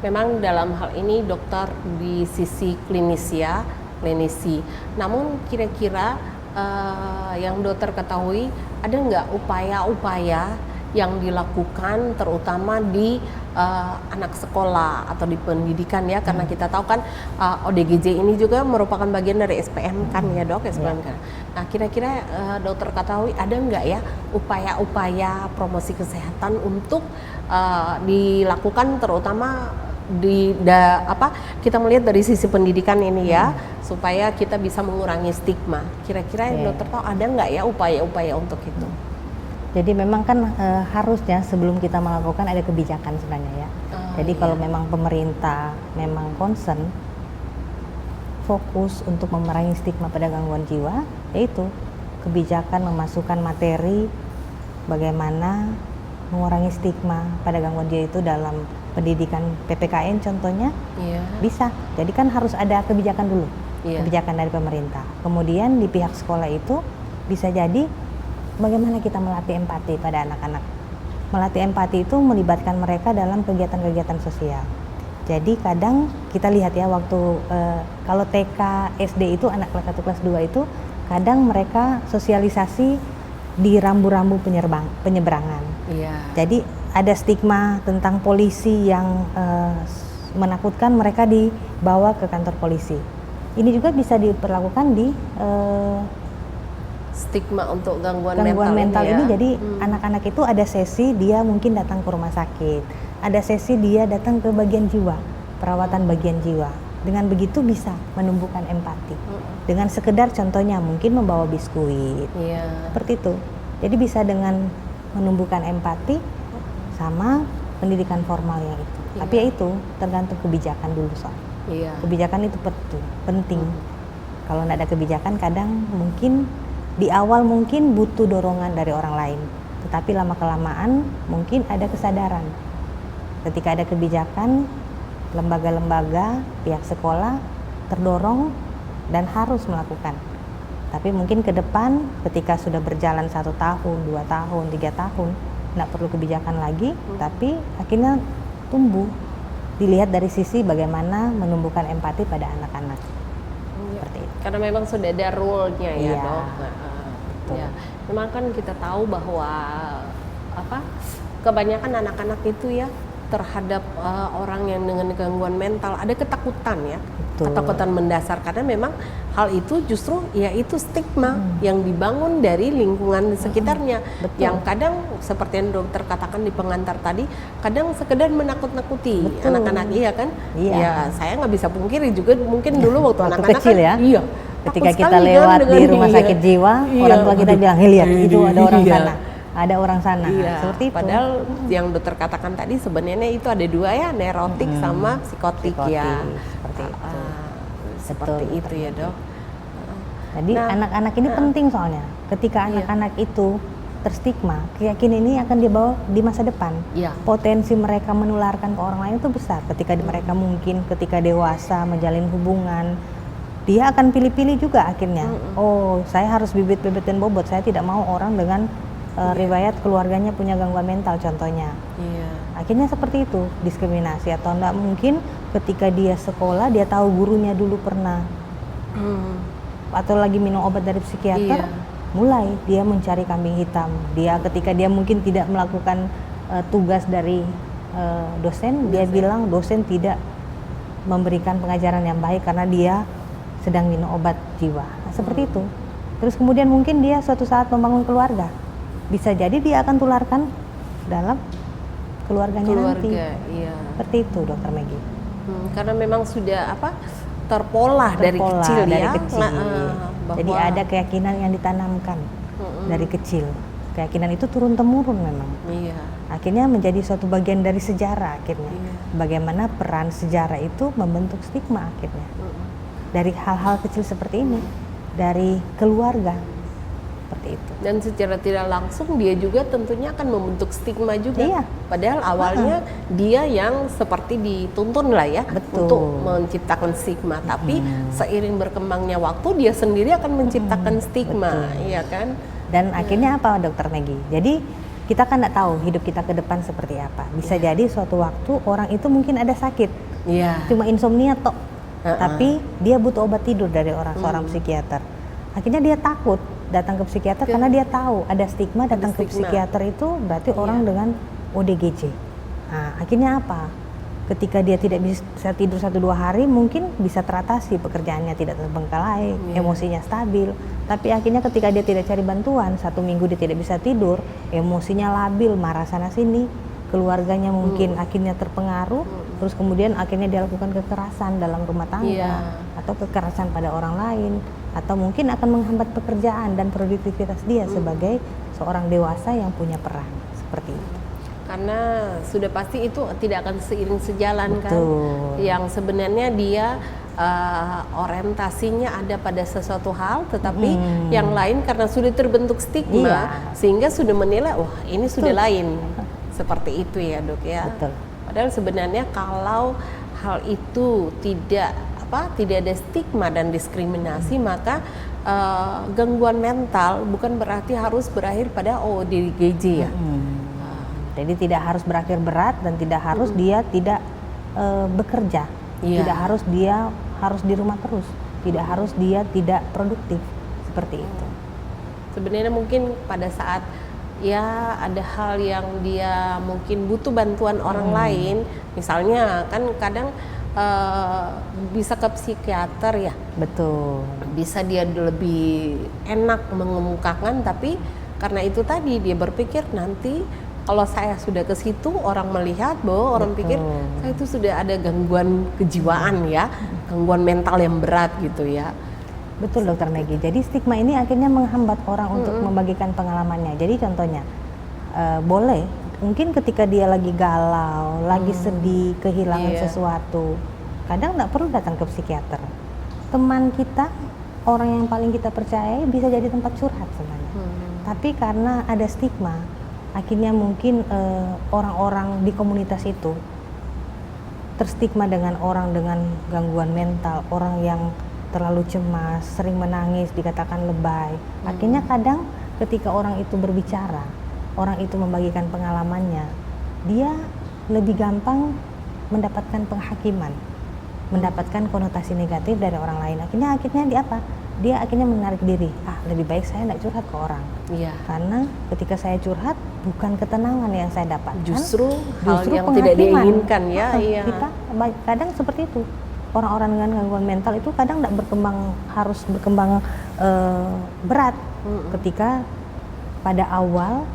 Memang dalam hal ini dokter di sisi klinisi. Namun kira-kira yang dokter ketahui, ada nggak upaya-upaya yang dilakukan terutama di anak sekolah atau di pendidikan ya, karena kita tahu kan ODGJ ini juga merupakan bagian dari SPM kan ya dok, SPM kan. Nah kira-kira dokter ketahui ada nggak ya upaya-upaya promosi kesehatan untuk dilakukan terutama kita melihat dari sisi pendidikan ini ya, supaya kita bisa mengurangi stigma. Kira-kira dokter tahu ada nggak ya upaya-upaya untuk itu? Jadi memang kan harusnya sebelum kita melakukan ada kebijakan sebenarnya ya. Jadi kalau memang pemerintah memang concern fokus untuk memerangi stigma pada gangguan jiwa, yaitu kebijakan memasukkan materi bagaimana mengurangi stigma pada gangguan jiwa itu dalam pendidikan PPKN contohnya, bisa. Jadi kan harus ada kebijakan dulu, kebijakan dari pemerintah. Kemudian di pihak sekolah itu bisa jadi bagaimana kita melatih empati pada anak-anak. Melatih empati itu melibatkan mereka dalam kegiatan-kegiatan sosial. Jadi kadang kita lihat ya waktu kalau TK, SD itu anak kelas 1, kelas 2 itu kadang mereka sosialisasi di rambu-rambu penyeberangan. Jadi ada stigma tentang polisi yang menakutkan, mereka dibawa ke kantor polisi. Ini juga bisa diperlakukan di stigma untuk gangguan mental ini, ini. Jadi anak-anak itu ada sesi dia mungkin datang ke rumah sakit, ada sesi dia datang ke bagian jiwa, perawatan bagian jiwa. Dengan begitu bisa menumbuhkan empati. Dengan sekedar contohnya mungkin membawa biskuit, seperti itu. Jadi bisa dengan menumbuhkan empati sama pendidikan formal yang itu. Tapi ya itu tergantung kebijakan dulu soal. Kebijakan itu penting. Kalau tidak ada kebijakan kadang mungkin di awal mungkin butuh dorongan dari orang lain, tetapi lama-kelamaan mungkin ada kesadaran. Ketika ada kebijakan, lembaga-lembaga, pihak sekolah terdorong dan harus melakukan. Tapi mungkin ke depan ketika sudah berjalan 1 tahun, 2 tahun, 3 tahun, tidak perlu kebijakan lagi, tapi akhirnya tumbuh. Dilihat dari sisi bagaimana menumbuhkan empati pada anak-anak. Seperti itu. Karena memang sudah ada rule-nya ya, Dok. Memang kan kita tahu bahwa kebanyakan anak-anak itu ya terhadap orang yang dengan gangguan mental ada ketakutan ya. Ketakutan mendasar karena memang hal itu justru yaitu stigma yang dibangun dari lingkungan sekitarnya. Yang kadang seperti yang dokter katakan di pengantar tadi, kadang sekedar menakut-nakuti anak-anak, kan? Ya saya nggak bisa pungkiri juga mungkin dulu waktu anak-anak kecil kan, ya. Ketika kita lewat di rumah sakit jiwa, orang tua kita bilang, lihat itu ada orang sana. Ada orang sana, seperti itu. Padahal yang dokter katakan tadi sebenarnya itu ada 2 ya, neurotik sama psikotik ya. Seperti itu. Seperti itu ya, Dok. Jadi anak-anak ini penting soalnya. Ketika anak-anak itu terstigma, keyakinan ini akan dibawa di masa depan. Potensi mereka menularkan ke orang lain itu besar. Ketika mereka mungkin ketika dewasa menjalin hubungan, dia akan pilih-pilih juga akhirnya. Oh, saya harus bibit-bibit dan bobot. Saya tidak mau orang dengan riwayat keluarganya punya gangguan mental contohnya. Akhirnya seperti itu, diskriminasi. Atau enggak mungkin ketika dia sekolah dia tahu gurunya dulu pernah atau lagi minum obat dari psikiater, mulai dia mencari kambing hitam. Dia ketika dia mungkin tidak melakukan tugas dari dosen, dia bilang dosen tidak memberikan pengajaran yang baik karena dia sedang minum obat jiwa. Seperti itu. Terus kemudian mungkin dia suatu saat membangun keluarga, bisa jadi dia akan tularkan dalam keluarganya nanti. Seperti itu, Dokter Maggie. Karena memang sudah terpola dari kecil dari ya. Kecil. Jadi ada keyakinan yang ditanamkan dari kecil. Keyakinan itu turun temurun memang. Akhirnya menjadi suatu bagian dari sejarah akhirnya. Bagaimana peran sejarah itu membentuk stigma akhirnya. Dari hal-hal kecil seperti ini, dari keluarga. Seperti itu. Dan secara tidak langsung dia juga tentunya akan membentuk stigma juga. Padahal awalnya dia yang seperti dituntun lah ya untuk menciptakan stigma. Tapi seiring berkembangnya waktu dia sendiri akan menciptakan stigma, iya kan? Dan akhirnya apa, Dokter Maggie? Jadi kita kan tidak tahu hidup kita ke depan seperti apa. Bisa jadi suatu waktu orang itu mungkin ada sakit, cuma insomnia toh, tapi dia butuh obat tidur dari seorang psikiater. Akhirnya dia takut datang ke psikiater karena dia tahu ada stigma datang ke psikiater itu berarti orang dengan ODGJ. Nah, akhirnya apa? Ketika dia tidak bisa tidur 1-2 hari mungkin bisa teratasi, pekerjaannya tidak terbengkalai, emosinya stabil. Tapi akhirnya ketika dia tidak cari bantuan, 1 minggu dia tidak bisa tidur, emosinya labil, marah sana sini, keluarganya mungkin akhirnya terpengaruh, terus kemudian akhirnya dia lakukan kekerasan dalam rumah tangga atau kekerasan pada orang lain, atau mungkin akan menghambat pekerjaan dan produktivitas dia sebagai seorang dewasa yang punya peran seperti itu. Karena sudah pasti itu tidak akan seiring sejalan. Betul. Kan, yang sebenarnya dia orientasinya ada pada sesuatu hal, tetapi yang lain karena sudah terbentuk stigma, sehingga sudah menilai, wah ini sudah lain, seperti itu ya dok ya. Betul. Padahal sebenarnya kalau hal itu tidak ada stigma dan diskriminasi, maka gangguan mental bukan berarti harus berakhir pada ODGJ ya. Jadi tidak harus berakhir berat dan tidak harus dia tidak bekerja, tidak harus dia harus di rumah terus, tidak harus dia tidak produktif seperti itu. Sebenarnya mungkin pada saat ya ada hal yang dia mungkin butuh bantuan orang lain, misalnya kan kadang bisa ke psikiater ya. Betul. Bisa dia lebih enak mengemukakan, tapi karena itu tadi dia berpikir nanti kalau saya sudah ke situ orang melihat bahwa orang pikir saya itu sudah ada gangguan kejiwaan ya, gangguan mental yang berat gitu ya. Betul Dokter Maggie. Jadi stigma ini akhirnya menghambat orang untuk membagikan pengalamannya. Jadi contohnya boleh mungkin ketika dia lagi galau, lagi sedih, kehilangan sesuatu, kadang nggak perlu datang ke psikiater. Teman kita, orang yang paling kita percaya bisa jadi tempat curhat sebenarnya. Tapi karena ada stigma, akhirnya mungkin orang-orang di komunitas itu terstigma dengan orang dengan gangguan mental, orang yang terlalu cemas, sering menangis, dikatakan lebay. Akhirnya kadang ketika orang itu berbicara, orang itu membagikan pengalamannya, dia lebih gampang mendapatkan penghakiman, mendapatkan konotasi negatif dari orang lain. Akhirnya dia apa? Dia akhirnya menarik diri. Lebih baik saya tidak curhat ke orang. Karena ketika saya curhat bukan ketenangan yang saya dapatkan, justru hal yang tidak diinginkan ya. Kita kadang seperti itu. Orang-orang dengan gangguan mental itu kadang tidak harus berkembang berat. Ketika pada awal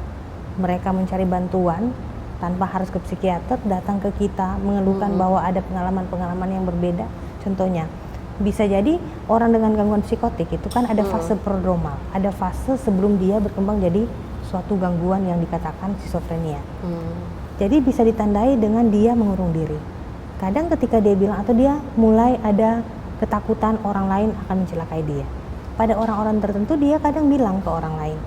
mereka mencari bantuan tanpa harus ke psikiater, datang ke kita mengeluhkan bahwa ada pengalaman-pengalaman yang berbeda. Contohnya, bisa jadi orang dengan gangguan psikotik itu kan ada fase prodromal, ada fase sebelum dia berkembang jadi suatu gangguan yang dikatakan skizofrenia. Jadi bisa ditandai dengan dia mengurung diri. Kadang ketika dia bilang atau dia mulai ada ketakutan orang lain akan mencelakai dia. Pada orang-orang tertentu dia kadang bilang ke orang lain.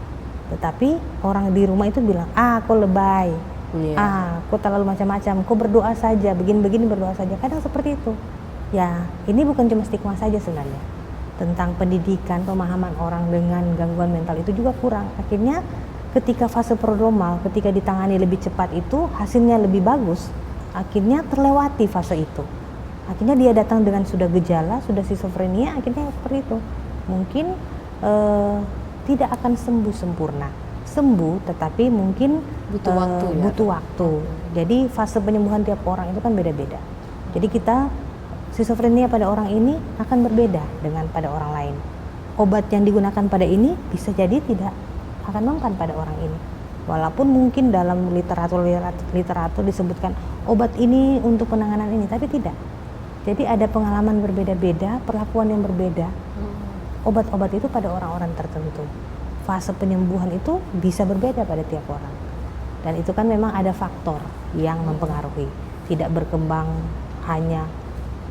Tetapi orang di rumah itu bilang, kau lebay, kau terlalu macam-macam, kau berdoa saja, begini-begini berdoa saja. Kadang seperti itu. Ya, ini bukan cuma stigma saja sebenarnya. Tentang pendidikan, pemahaman orang dengan gangguan mental itu juga kurang. Akhirnya ketika fase prodromal, ketika ditangani lebih cepat itu hasilnya lebih bagus. Akhirnya terlewati fase itu. Akhirnya dia datang dengan sudah gejala, sudah skizofrenia, akhirnya seperti itu. Mungkin tidak akan sembuh sempurna. Sembuh, tetapi mungkin butuh waktu. Jadi fase penyembuhan tiap orang itu kan beda-beda. Jadi skizofrenia pada orang ini akan berbeda dengan pada orang lain. Obat yang digunakan pada ini bisa jadi tidak akan mempan pada orang ini. Walaupun mungkin dalam literatur disebutkan obat ini untuk penanganan ini, tapi tidak. Jadi ada pengalaman berbeda-beda, perlakuan yang berbeda. Obat-obat itu pada orang-orang tertentu. Fase penyembuhan itu bisa berbeda pada tiap orang. Dan itu kan memang ada faktor yang mempengaruhi. Tidak berkembang hanya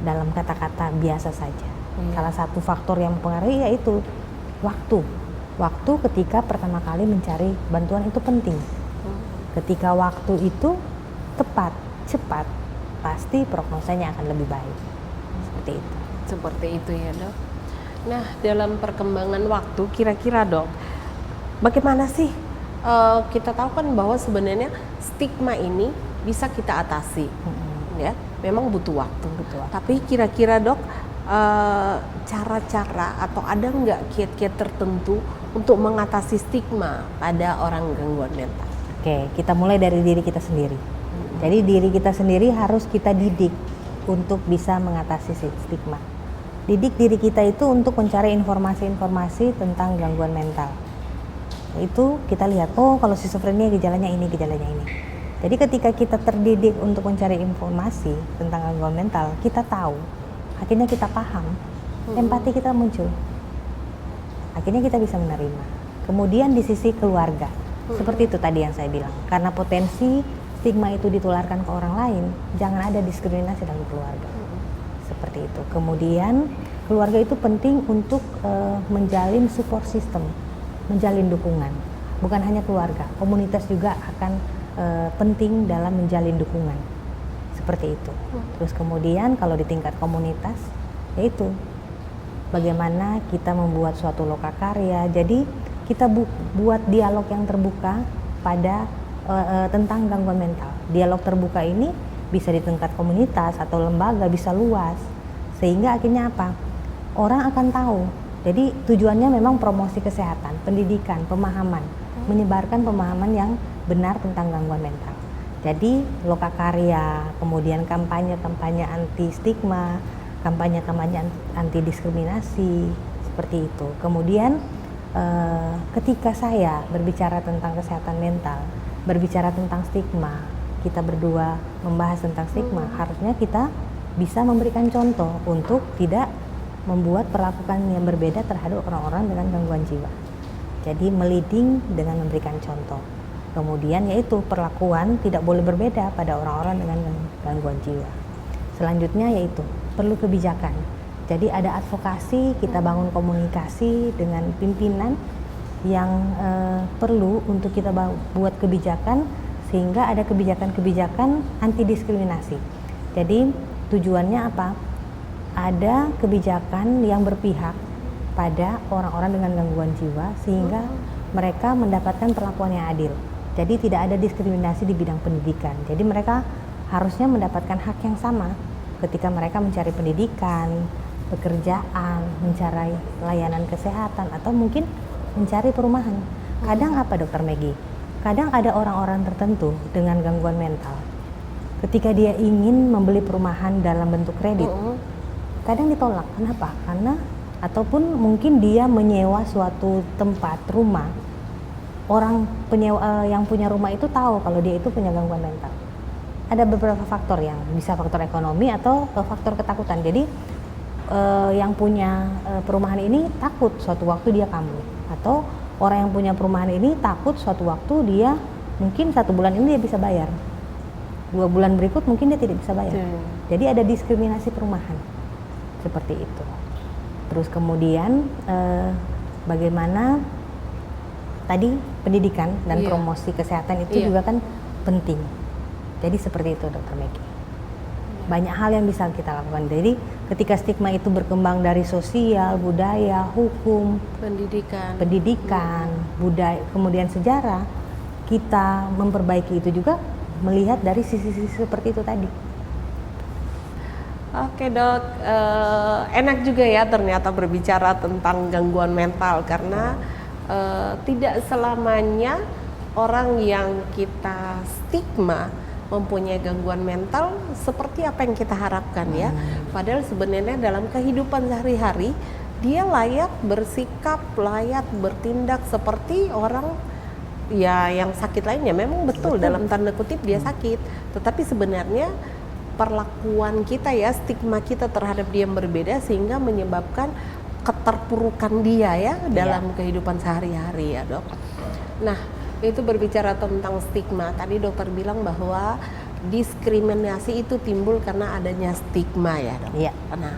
dalam kata-kata biasa saja. Salah satu faktor yang mempengaruhi yaitu waktu. Waktu ketika pertama kali mencari bantuan itu penting. Ketika waktu itu tepat, cepat, pasti prognosanya akan lebih baik. Seperti itu. Seperti itu ya dok. Nah dalam perkembangan waktu kira-kira dok, bagaimana sih kita tahu kan bahwa sebenarnya stigma ini bisa kita atasi, ya. Memang butuh waktu. Tapi kira-kira dok, cara-cara atau ada nggak kiat-kiat tertentu untuk mengatasi stigma pada orang gangguan mental? Oke, kita mulai dari diri kita sendiri. Jadi diri kita sendiri harus kita didik untuk bisa mengatasi stigma. Didik diri kita itu untuk mencari informasi-informasi tentang gangguan mental. Itu kita lihat, kalau skizofrenia gejalanya ini. Jadi ketika kita terdidik untuk mencari informasi tentang gangguan mental, kita tahu, akhirnya kita paham, empati kita muncul. Akhirnya kita bisa menerima. Kemudian di sisi keluarga, Seperti itu tadi yang saya bilang. Karena potensi stigma itu ditularkan ke orang lain, jangan ada diskriminasi dalam keluarga. Seperti itu. Kemudian keluarga itu penting untuk menjalin support system, menjalin dukungan. Bukan hanya keluarga, komunitas juga akan penting dalam menjalin dukungan. Seperti itu. Terus kemudian kalau di tingkat komunitas, yaitu bagaimana kita membuat suatu lokakarya. Jadi kita buat dialog yang terbuka pada tentang gangguan mental. Dialog terbuka ini bisa di tingkat komunitas atau lembaga, bisa luas. Sehingga akhirnya apa? Orang akan tahu. Jadi tujuannya memang promosi kesehatan, pendidikan, pemahaman, menyebarkan pemahaman yang benar tentang gangguan mental. Jadi lokakarya, kemudian kampanye-kampanye anti stigma, kampanye-kampanye anti diskriminasi, seperti itu. Kemudian ketika saya berbicara tentang kesehatan mental, berbicara tentang stigma, kita berdua membahas tentang stigma, harusnya kita bisa memberikan contoh untuk tidak membuat perlakuan yang berbeda terhadap orang-orang dengan gangguan jiwa. Jadi meliding dengan memberikan contoh. Kemudian yaitu perlakuan tidak boleh berbeda pada orang-orang dengan gangguan jiwa. Selanjutnya yaitu perlu kebijakan. Jadi ada advokasi, kita bangun komunikasi dengan pimpinan yang perlu untuk kita buat kebijakan sehingga ada kebijakan-kebijakan anti diskriminasi. Jadi tujuannya apa? Ada kebijakan yang berpihak pada orang-orang dengan gangguan jiwa sehingga mereka mendapatkan perlakuan yang adil. Jadi tidak ada diskriminasi di bidang pendidikan. Jadi mereka harusnya mendapatkan hak yang sama ketika mereka mencari pendidikan, pekerjaan, mencari layanan kesehatan, atau mungkin mencari perumahan. Kadang apa Dokter Maggie? Kadang ada orang-orang tertentu dengan gangguan mental. Ketika dia ingin membeli perumahan dalam bentuk kredit, kadang ditolak. Kenapa? Karena ataupun mungkin dia menyewa suatu tempat rumah. Orang penyewa yang punya rumah itu tahu kalau dia itu punya gangguan mental. Ada beberapa faktor yang bisa faktor ekonomi atau faktor ketakutan. Jadi yang punya perumahan ini takut suatu waktu dia kambuh, atau orang yang punya perumahan ini takut suatu waktu dia mungkin 1 bulan ini dia bisa bayar, 2 bulan berikut mungkin dia tidak bisa bayar. Jadi ada diskriminasi perumahan seperti itu. Terus kemudian bagaimana tadi pendidikan dan promosi kesehatan itu juga kan penting. Jadi seperti itu Dokter Maggie. Banyak hal yang bisa kita lakukan. Jadi ketika stigma itu berkembang dari sosial, budaya, hukum, pendidikan, budaya, kemudian sejarah, kita memperbaiki itu juga melihat dari sisi-sisi seperti itu tadi. Oke Dok, enak juga ya ternyata berbicara tentang gangguan mental karena tidak selamanya orang yang kita stigma mempunyai gangguan mental seperti apa yang kita harapkan ya. Padahal sebenarnya dalam kehidupan sehari-hari dia layak bersikap, layak bertindak seperti orang ya yang sakit lainnya. Memang betul dalam tanda kutip dia sakit, tetapi sebenarnya perlakuan kita ya, stigma kita terhadap dia yang berbeda sehingga menyebabkan keterpurukan dia ya dalam kehidupan sehari-hari ya Dok. Nah, itu berbicara tentang stigma. Tadi dokter bilang bahwa diskriminasi itu timbul karena adanya stigma ya Dok. Iya. Nah,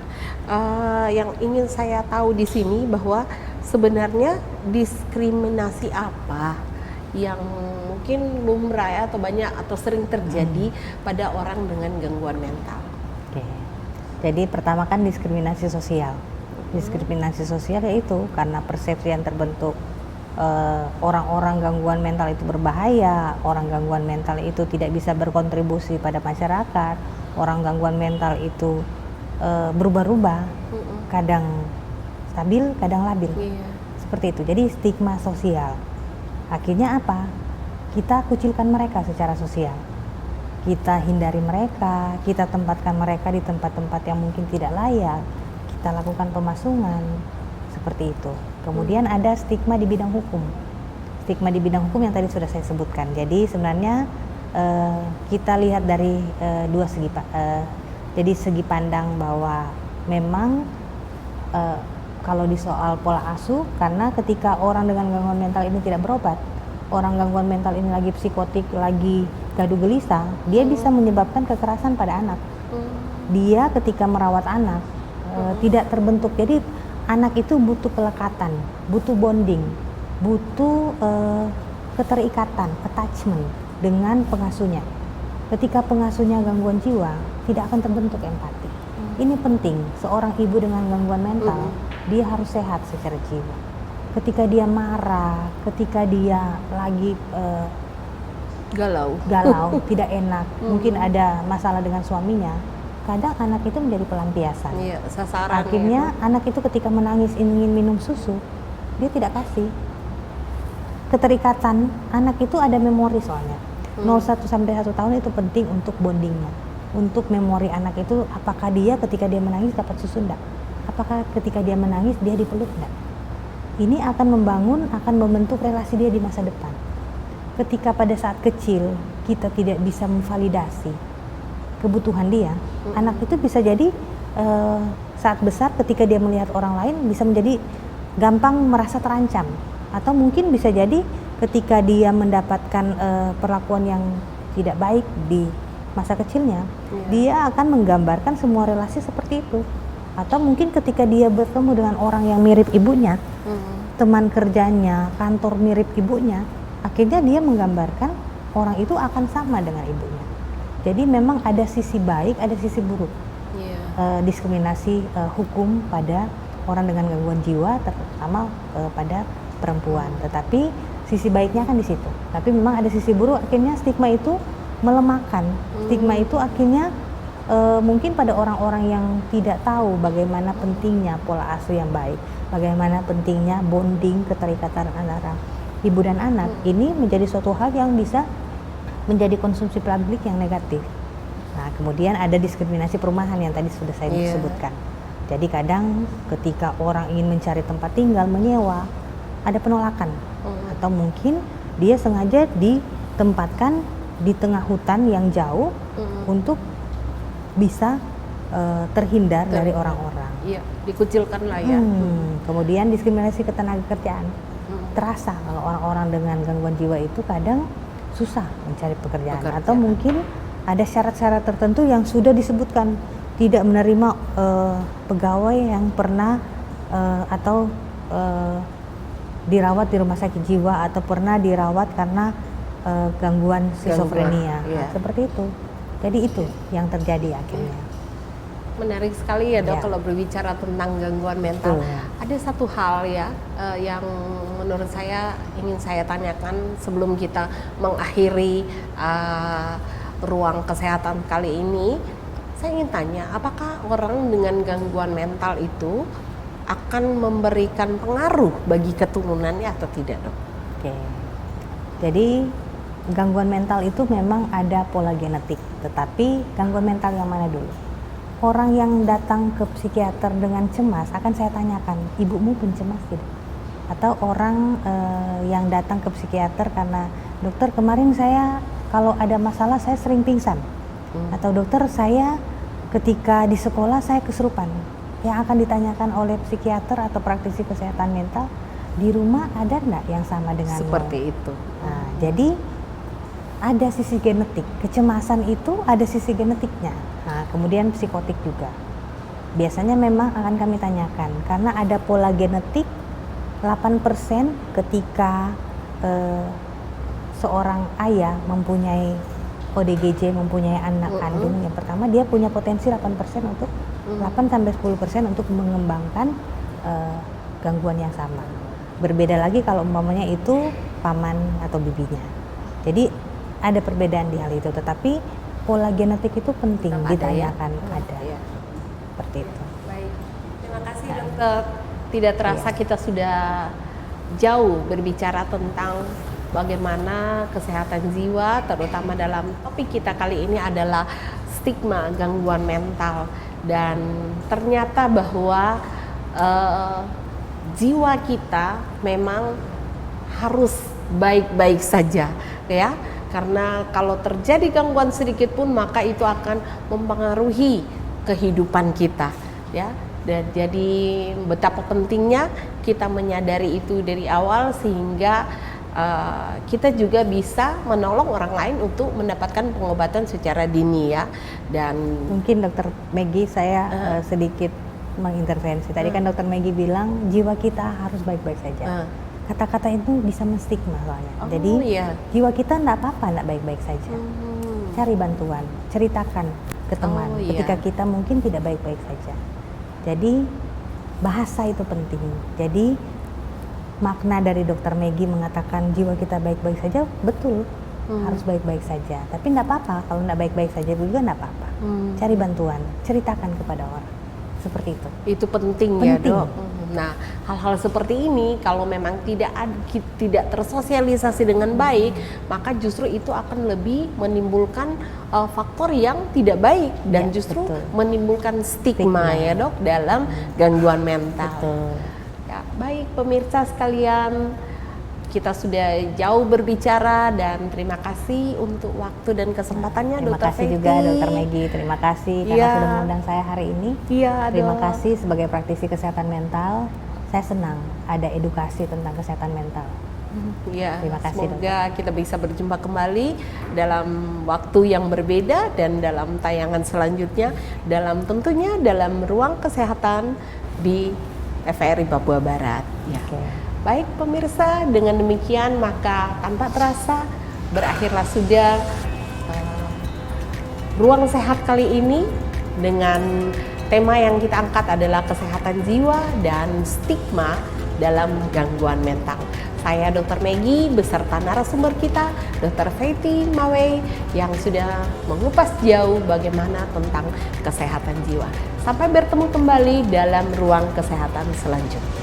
yang ingin saya tahu di sini bahwa sebenarnya diskriminasi apa yang mungkin lumrah ya, atau banyak atau sering terjadi pada orang dengan gangguan mental. Oke. Jadi pertama kan diskriminasi sosial. Diskriminasi sosial yaitu karena persepsi yang terbentuk orang-orang gangguan mental itu berbahaya, orang gangguan mental itu tidak bisa berkontribusi pada masyarakat, orang gangguan mental itu berubah-ubah, kadang stabil, kadang labil, seperti itu. Jadi stigma sosial. Akhirnya apa? Kita kucilkan mereka secara sosial, kita hindari mereka, kita tempatkan mereka di tempat-tempat yang mungkin tidak layak, kita lakukan pemasungan, seperti itu. Kemudian ada stigma di bidang hukum. Stigma di bidang hukum yang tadi sudah saya sebutkan. Jadi sebenarnya kita lihat dari dua segi. Jadi segi pandang bahwa memang kalau di soal pola asuh, karena ketika orang dengan gangguan mental ini tidak berobat, orang gangguan mental ini lagi psikotik, lagi gaduh gelisah, dia bisa menyebabkan kekerasan pada anak. Dia ketika merawat anak tidak terbentuk. Jadi anak itu butuh pelekatan, butuh bonding, butuh keterikatan, attachment dengan pengasuhnya. Ketika pengasuhnya gangguan jiwa, tidak akan terbentuk empati. Ini penting, seorang ibu dengan gangguan mental, dia harus sehat secara jiwa. Ketika dia marah, ketika dia lagi galau, tidak enak, mungkin ada masalah dengan suaminya, kadang anak itu menjadi pelampiasan. Iya, sasaran. Akhirnya anak itu ketika menangis ingin minum susu, dia tidak kasih. Keterikatan anak itu ada memori soalnya. 0,1 sampai 1 tahun itu penting untuk bondingnya, untuk memori anak itu, apakah dia ketika dia menangis dapat susu enggak, apakah ketika dia menangis dia dipeluk enggak. Ini akan membangun, akan membentuk relasi dia di masa depan. Ketika pada saat kecil kita tidak bisa memvalidasi kebutuhan dia, anak itu bisa jadi saat besar ketika dia melihat orang lain bisa menjadi gampang merasa terancam, atau mungkin bisa jadi ketika dia mendapatkan perlakuan yang tidak baik di masa kecilnya, dia akan menggambarkan semua relasi seperti itu. Atau mungkin ketika dia bertemu dengan orang yang mirip ibunya, teman kerjanya, kantor mirip ibunya, akhirnya dia menggambarkan orang itu akan sama dengan ibunya. Jadi memang ada sisi baik, ada sisi buruk. Diskriminasi hukum pada orang dengan gangguan jiwa, terutama pada perempuan. Tetapi sisi baiknya kan di situ. Tapi memang ada sisi buruk, akhirnya stigma itu melemahkan. Stigma itu akhirnya mungkin pada orang-orang yang tidak tahu bagaimana pentingnya pola asuh yang baik, bagaimana pentingnya bonding, keterikatan antara ibu dan anak, ini menjadi suatu hal yang bisa menjadi konsumsi publik yang negatif. Nah, kemudian ada diskriminasi perumahan yang tadi sudah saya sebutkan. Jadi kadang ketika orang ingin mencari tempat tinggal, menyewa, ada penolakan. Atau mungkin dia sengaja ditempatkan di tengah hutan yang jauh untuk bisa terhindar dari orang-orang. Iya, dikucilkan lah ya. Kemudian diskriminasi ketenagakerjaan. Terasa kalau orang-orang dengan gangguan jiwa itu kadang susah mencari pekerjaan. Atau mungkin ada syarat-syarat tertentu yang sudah disebutkan, tidak menerima pegawai yang pernah atau dirawat di rumah sakit jiwa atau pernah dirawat karena gangguan skizofrenia. Seperti itu. Jadi itu yang terjadi akhirnya. Menarik sekali ya Dok, kalau berbicara tentang gangguan mental. Ada satu hal ya yang menurut saya ingin saya tanyakan sebelum kita mengakhiri ruang kesehatan kali ini. Saya ingin tanya, apakah orang dengan gangguan mental itu akan memberikan pengaruh bagi keturunannya atau tidak, Dok? Oke. Jadi gangguan mental itu memang ada pola genetik, tetapi gangguan mental yang mana dulu? Orang yang datang ke psikiater dengan cemas akan saya tanyakan, ibumu pencemas tidak? Atau orang yang datang ke psikiater karena dokter kemarin saya kalau ada masalah saya sering pingsan, atau dokter saya ketika di sekolah saya kesurupan. Yang akan ditanyakan oleh psikiater atau praktisi kesehatan mental, di rumah ada enggak yang sama dengan seperti itu? Nah, jadi ada sisi genetik, kecemasan itu ada sisi genetiknya. Nah, kemudian psikotik juga. Biasanya memang akan kami tanyakan, karena ada pola genetik 8% ketika seorang ayah mempunyai ODGJ, mempunyai anak kandung. Yang pertama dia punya potensi 8% untuk 8-10% untuk mengembangkan gangguan yang sama. Berbeda lagi kalau umpamanya itu paman atau bibinya. Jadi ada perbedaan di hal itu, tetapi pola genetik itu penting ditanyakan. Ada. Seperti itu. Baik. Terima kasih Dokter. Tidak terasa kita sudah jauh berbicara tentang bagaimana kesehatan jiwa, terutama dalam topik kita kali ini adalah stigma gangguan mental. Dan ternyata bahwa jiwa kita memang harus baik-baik saja, ya. Karena kalau terjadi gangguan sedikit pun maka itu akan mempengaruhi kehidupan kita, ya. Dan jadi betapa pentingnya kita menyadari itu dari awal sehingga kita juga bisa menolong orang lain untuk mendapatkan pengobatan secara dini ya. Dan Mungkin Dokter Maggie saya sedikit mengintervensi. Tadi kan Dokter Maggie bilang jiwa kita harus baik-baik saja. Kata-kata itu bisa menstigma soalnya. Jadi jiwa kita enggak apa-apa, enggak baik-baik saja. Cari bantuan, ceritakan ke teman ketika kita mungkin tidak baik-baik saja. Jadi bahasa itu penting. Jadi makna dari Dokter Maggie mengatakan jiwa kita baik-baik saja, betul, harus baik-baik saja. Tapi nggak apa-apa, kalau nggak baik-baik saja juga nggak apa-apa. Cari bantuan, ceritakan kepada orang, seperti itu. Itu penting ya dok. Nah, hal-hal seperti ini kalau memang tidak tersosialisasi dengan baik, maka justru itu akan lebih menimbulkan faktor yang tidak baik dan justru menimbulkan stigma ya dok dalam gangguan mental. Betul. Ya, baik pemirsa sekalian, kita sudah jauh berbicara dan terima kasih untuk waktu dan kesempatannya Terima Dr. kasih Feti. juga Dokter Maggie, terima kasih karena sudah mengundang saya hari ini. Iya, Terima dok. kasih sebagai praktisi kesehatan mental, saya senang ada edukasi tentang kesehatan mental. Ya, Terima kasih, semoga kita bisa berjumpa kembali dalam waktu yang berbeda dan dalam tayangan selanjutnya tentunya dalam ruang kesehatan di TVRI Papua Barat. Ya. Baik pemirsa, dengan demikian maka tanpa terasa berakhirlah sudah ruang sehat kali ini dengan tema yang kita angkat adalah kesehatan jiwa dan stigma dalam gangguan mental. Saya Dr. Maggie beserta narasumber kita Dr. Feti Mawei yang sudah mengupas jauh bagaimana tentang kesehatan jiwa. Sampai bertemu kembali dalam ruang kesehatan selanjutnya.